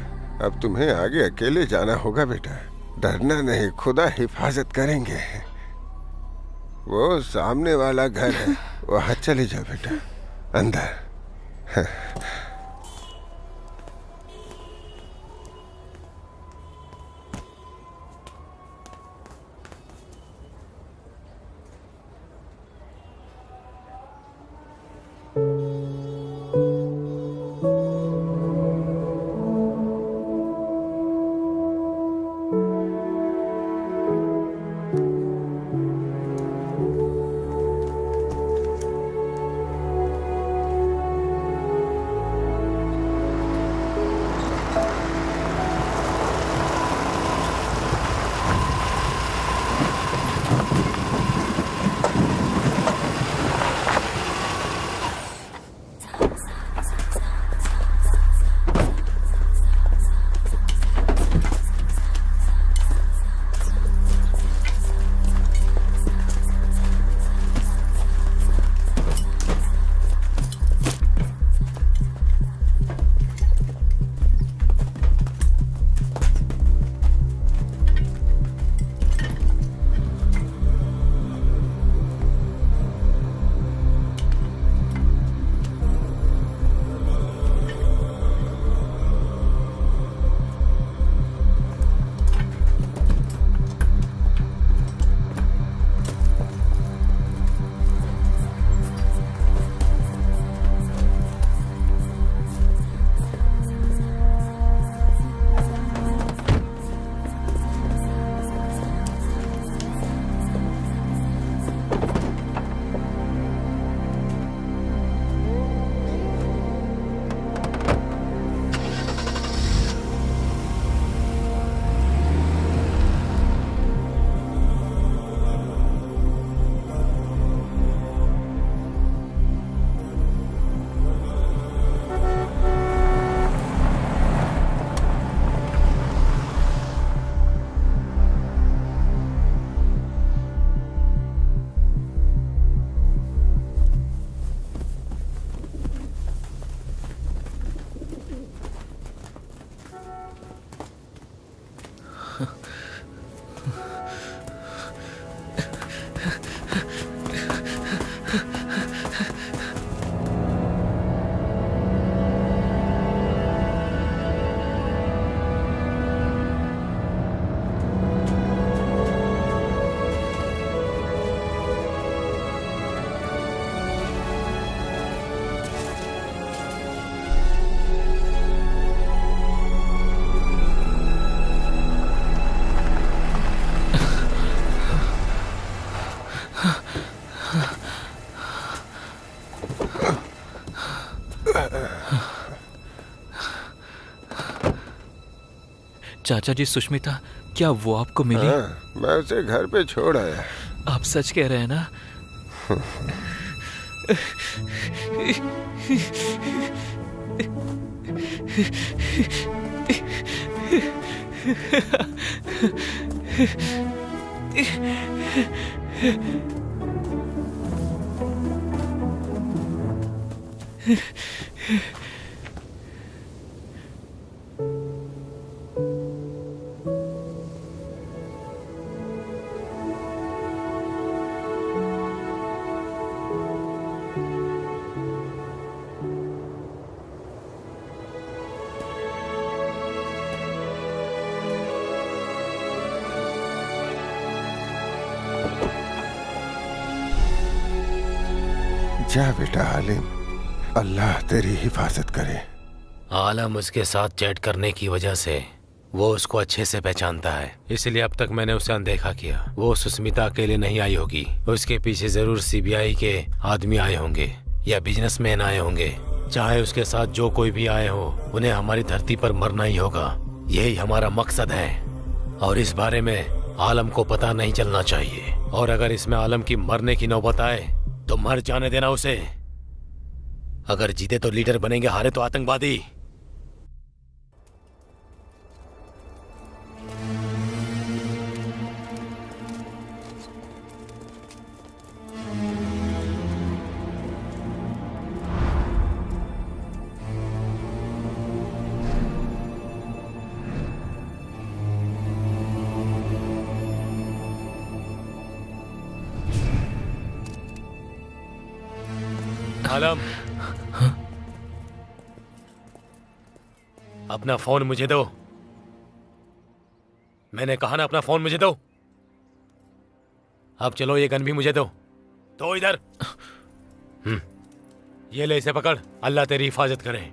अब तुम्हें आगे अकेले जाना होगा बेटा। डरना नहीं, खुदा हिफाजत करेंगे। वो सामने वाला घर है, वहां चले जाओ बेटा, अंदर। चाचा जी, सुष्मिता, क्या वो आपको मिली? हाँ, मैं उसे घर पे छोड़ आया। आप सच कह रहे हैं ना? जा बेटा आलिम, अल्लाह तेरी हिफाजत करे। आलम उसके साथ चैट करने की वजह से वो उसको अच्छे से पहचानता है, इसलिए अब तक मैंने उसे अनदेखा किया। वो सुष्मिता अकेले नहीं आई होगी, उसके पीछे जरूर सीबीआई के आदमी आए होंगे या बिजनेसमैन आए होंगे। चाहे उसके साथ जो कोई भी आए हो, उन्हें हमारी धरती पर मरना ही होगा। यही हमारा मकसद है और इस बारे में आलम को पता नहीं चलना चाहिए। और अगर इसमें आलम की मरने की नौबत आए तो मर जाने देना उसे। अगर जीते तो लीडर बनेंगे, हारे तो आतंकवादी। आलम, अपना फोन मुझे दो। मैंने कहा ना, अपना फोन मुझे दो। अब चलो, ये गन भी मुझे दो। तो इधर। ये ले, इसे पकड़। अल्लाह तेरी हिफाजत करे।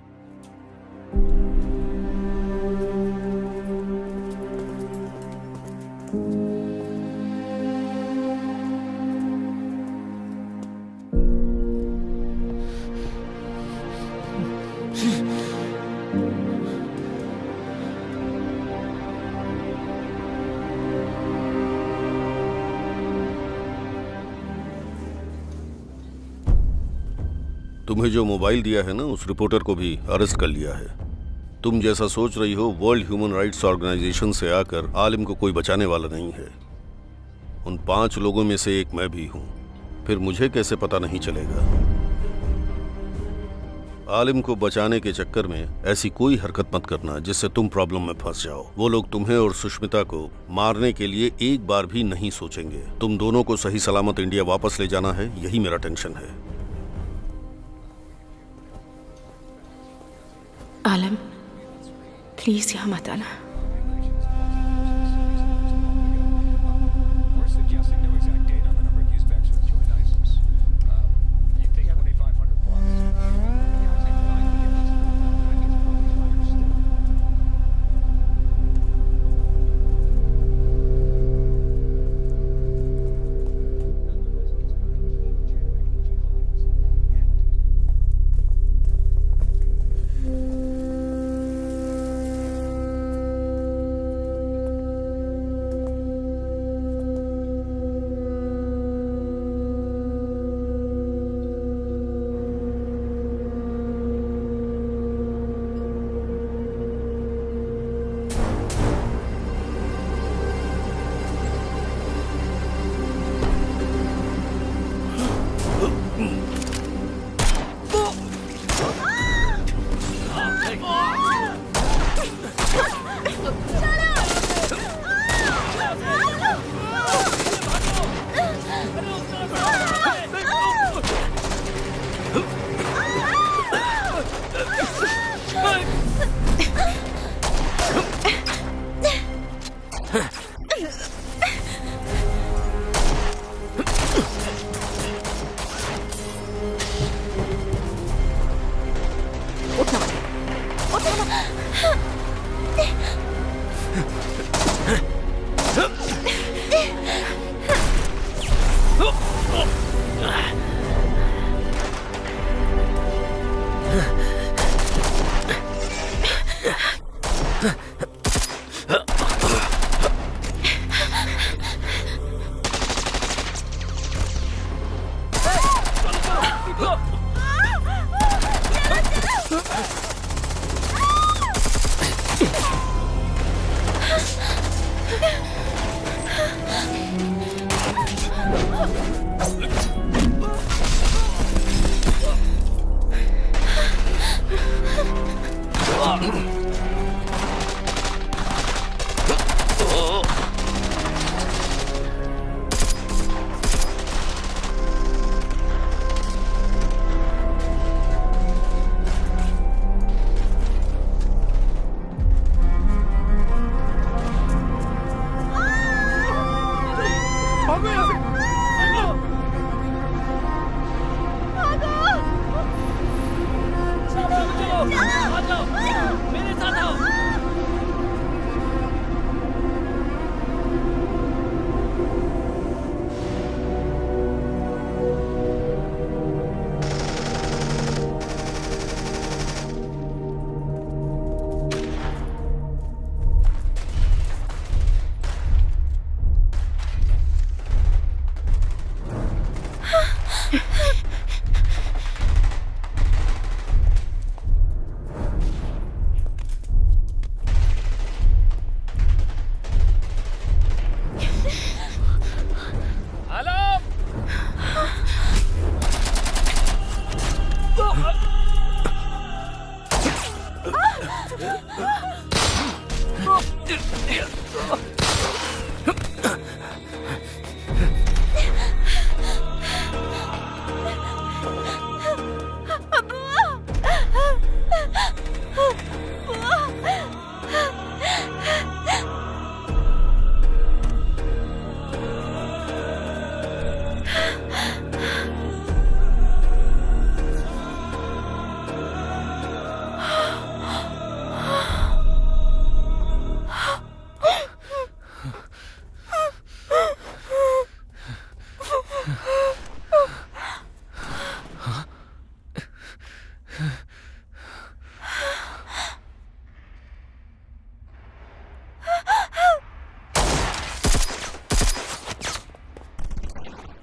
तुम्हें जो मोबाइल दिया है ना, उस रिपोर्टर को भी अरेस्ट कर लिया है। तुम जैसा सोच रही हो, वर्ल्ड ह्यूमन राइट्स ऑर्गेनाइजेशन से आकर आलिम को कोई बचाने वाला नहीं है। उन 5 लोगों में से एक मैं भी हूं। फिर मुझे कैसे पता नहीं चलेगा? आलिम को बचाने के चक्कर में ऐसी कोई हरकत मत करना जिससे तुम प्रॉब्लम में फंस जाओ। वो लोग तुम्हें और सुष्मिता को मारने के लिए एक बार भी नहीं सोचेंगे। तुम दोनों को सही सलामत इंडिया वापस ले जाना है, यही मेरा टेंशन है। आलम, प्लीज यहाँ मत आना।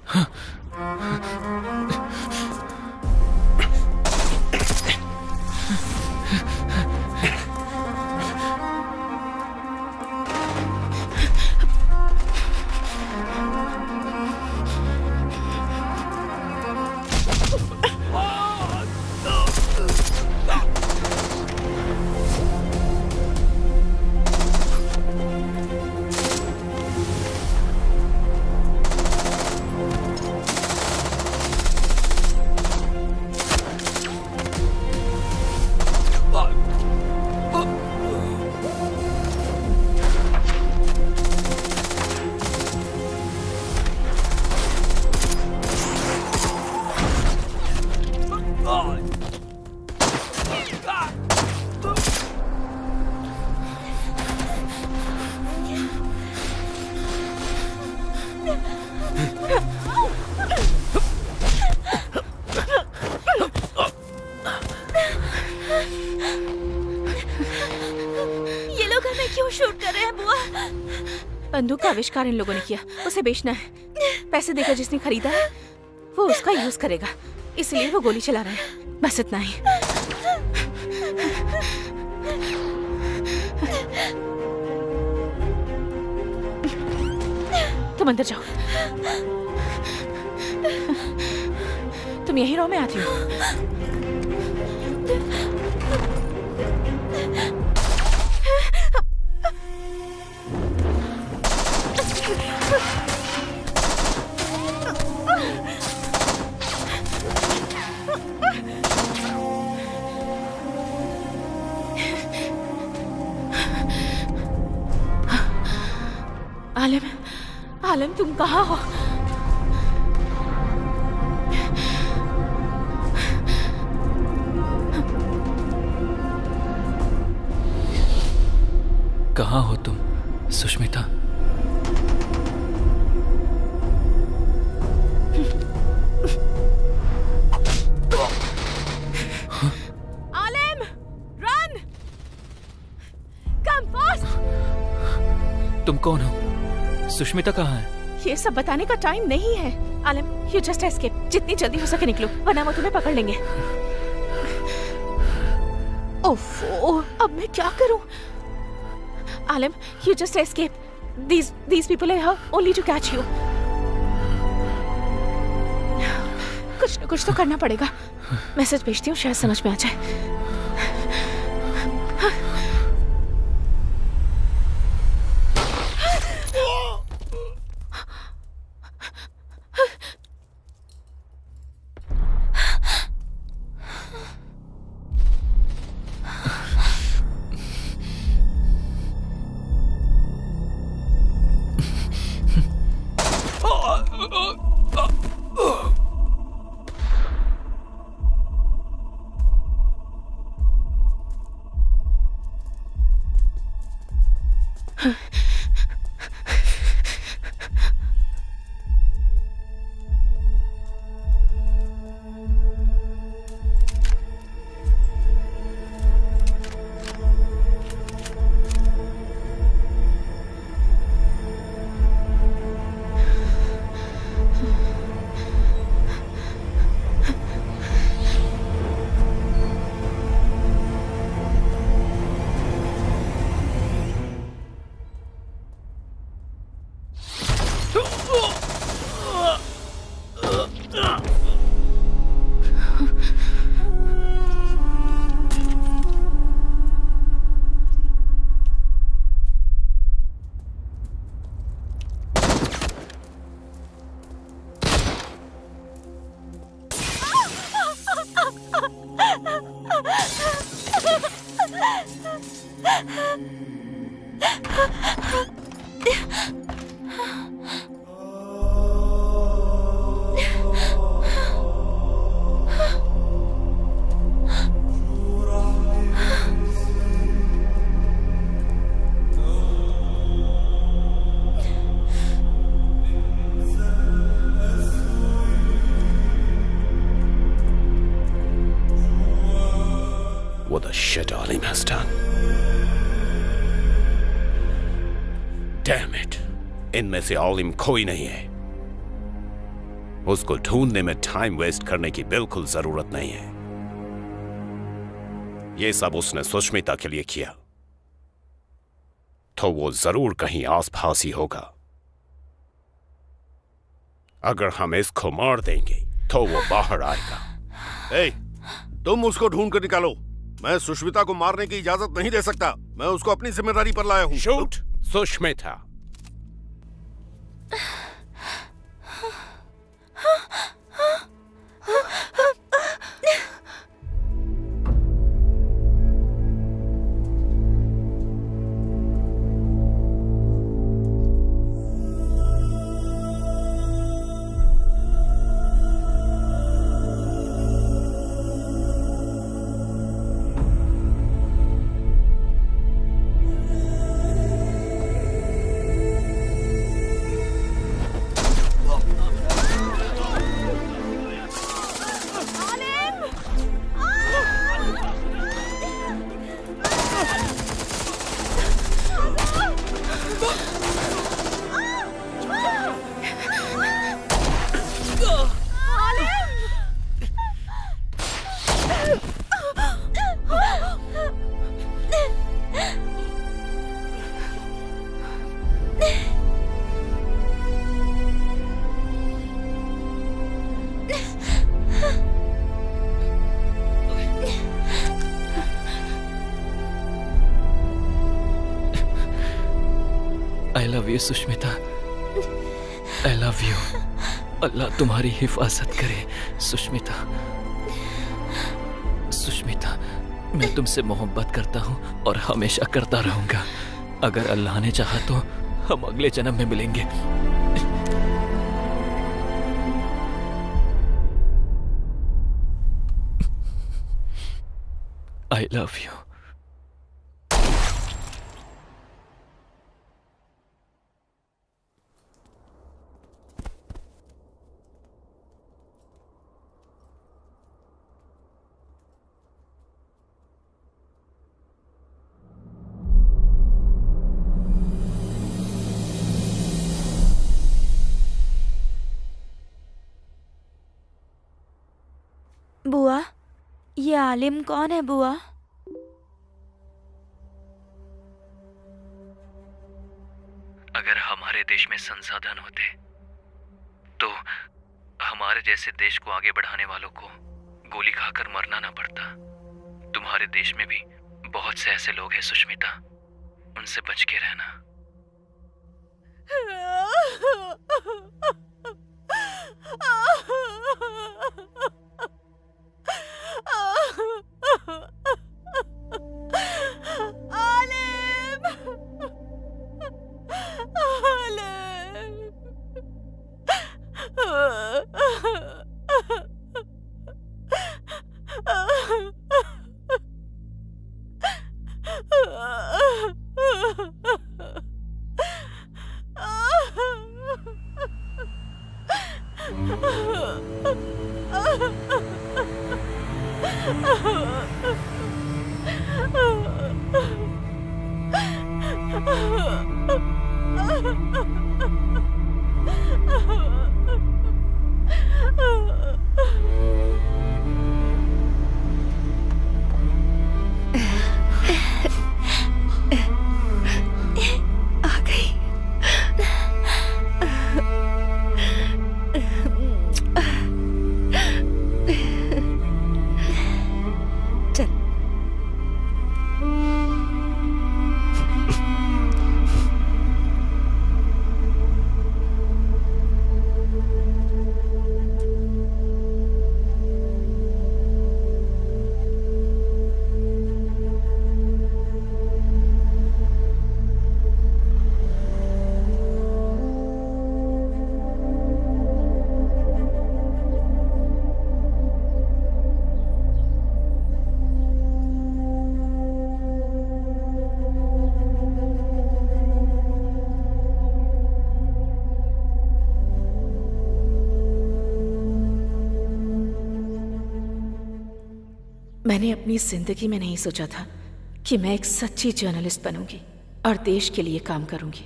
ये लोग हमें क्यों शूट कर रहे हैं बुआ? बंदूक का आविष्कार इन लोगों ने किया, उसे बेचना है। पैसे देकर जिसने खरीदा है वो उसका यूज करेगा, इसलिए वो गोली चला रहे हैं। बस इतना ही। तुम अंदर जाओ। तुम यही रहो, मैं आती हूँ। आलम, आलम तुम कहाँ हो? कहाँ हो तुम सुष्मिता? आलम, रन! Come fast! तुम कौन हो? सुष्मिता कहाँ है? ये सब बताने का टाइम नहीं है। आलम, यू जस्ट एस्केप। जितनी जल्दी हो सके निकलो, वरना वो तुम्हें पकड़ लेंगे। ओफो, अब मैं क्या करूं? आलम, you just escape. These people are here only to catch you. कुछ न कुछ तो करना पड़ेगा। मैसेज भेजती हूँ, शायद समझ में आ जाए। What the shit Alim has done. Damn it. इनमें से आलिम कोई नहीं है। उसको ढूंढने में टाइम वेस्ट करने की बिल्कुल जरूरत नहीं है। ये सब उसने सुष्मिता के लिए किया, तो वो जरूर कहीं आसपास ही होगा। अगर हम इसको मार देंगे तो वो बाहर आएगा। ए, तुम उसको ढूंढ कर निकालो। मैं सुष्मिता को मारने की इजाजत नहीं दे सकता। मैं उसको अपनी जिम्मेदारी पर लाया हूँ। Shoot Sushmita. I love you Sushmita, I love you. अल्लाह तुम्हारी हिफाजत करे सुष्मिता। सुष्मिता, मैं तुमसे मोहब्बत करता हूँ और हमेशा करता रहूंगा। अगर अल्लाह ने चाहा तो हम अगले जन्म में मिलेंगे। आई लव यू। बुआ, ये आलिम कौन है बुआ? अगर हमारे देश में संसाधन होते तो हमारे जैसे देश को आगे बढ़ाने वालों को गोली खाकर मरना ना पड़ता। तुम्हारे देश में भी बहुत से ऐसे लोग हैं सुष्मिता, उनसे बच के रहना। मैंने अपनी जिंदगी में नहीं सोचा था कि मैं एक सच्ची जर्नलिस्ट बनूंगी और देश के लिए काम करूंगी,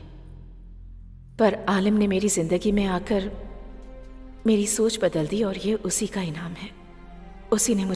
पर आलिम ने मेरी जिंदगी में आकर मेरी सोच बदल दी और ये उसी का इनाम है। उसी ने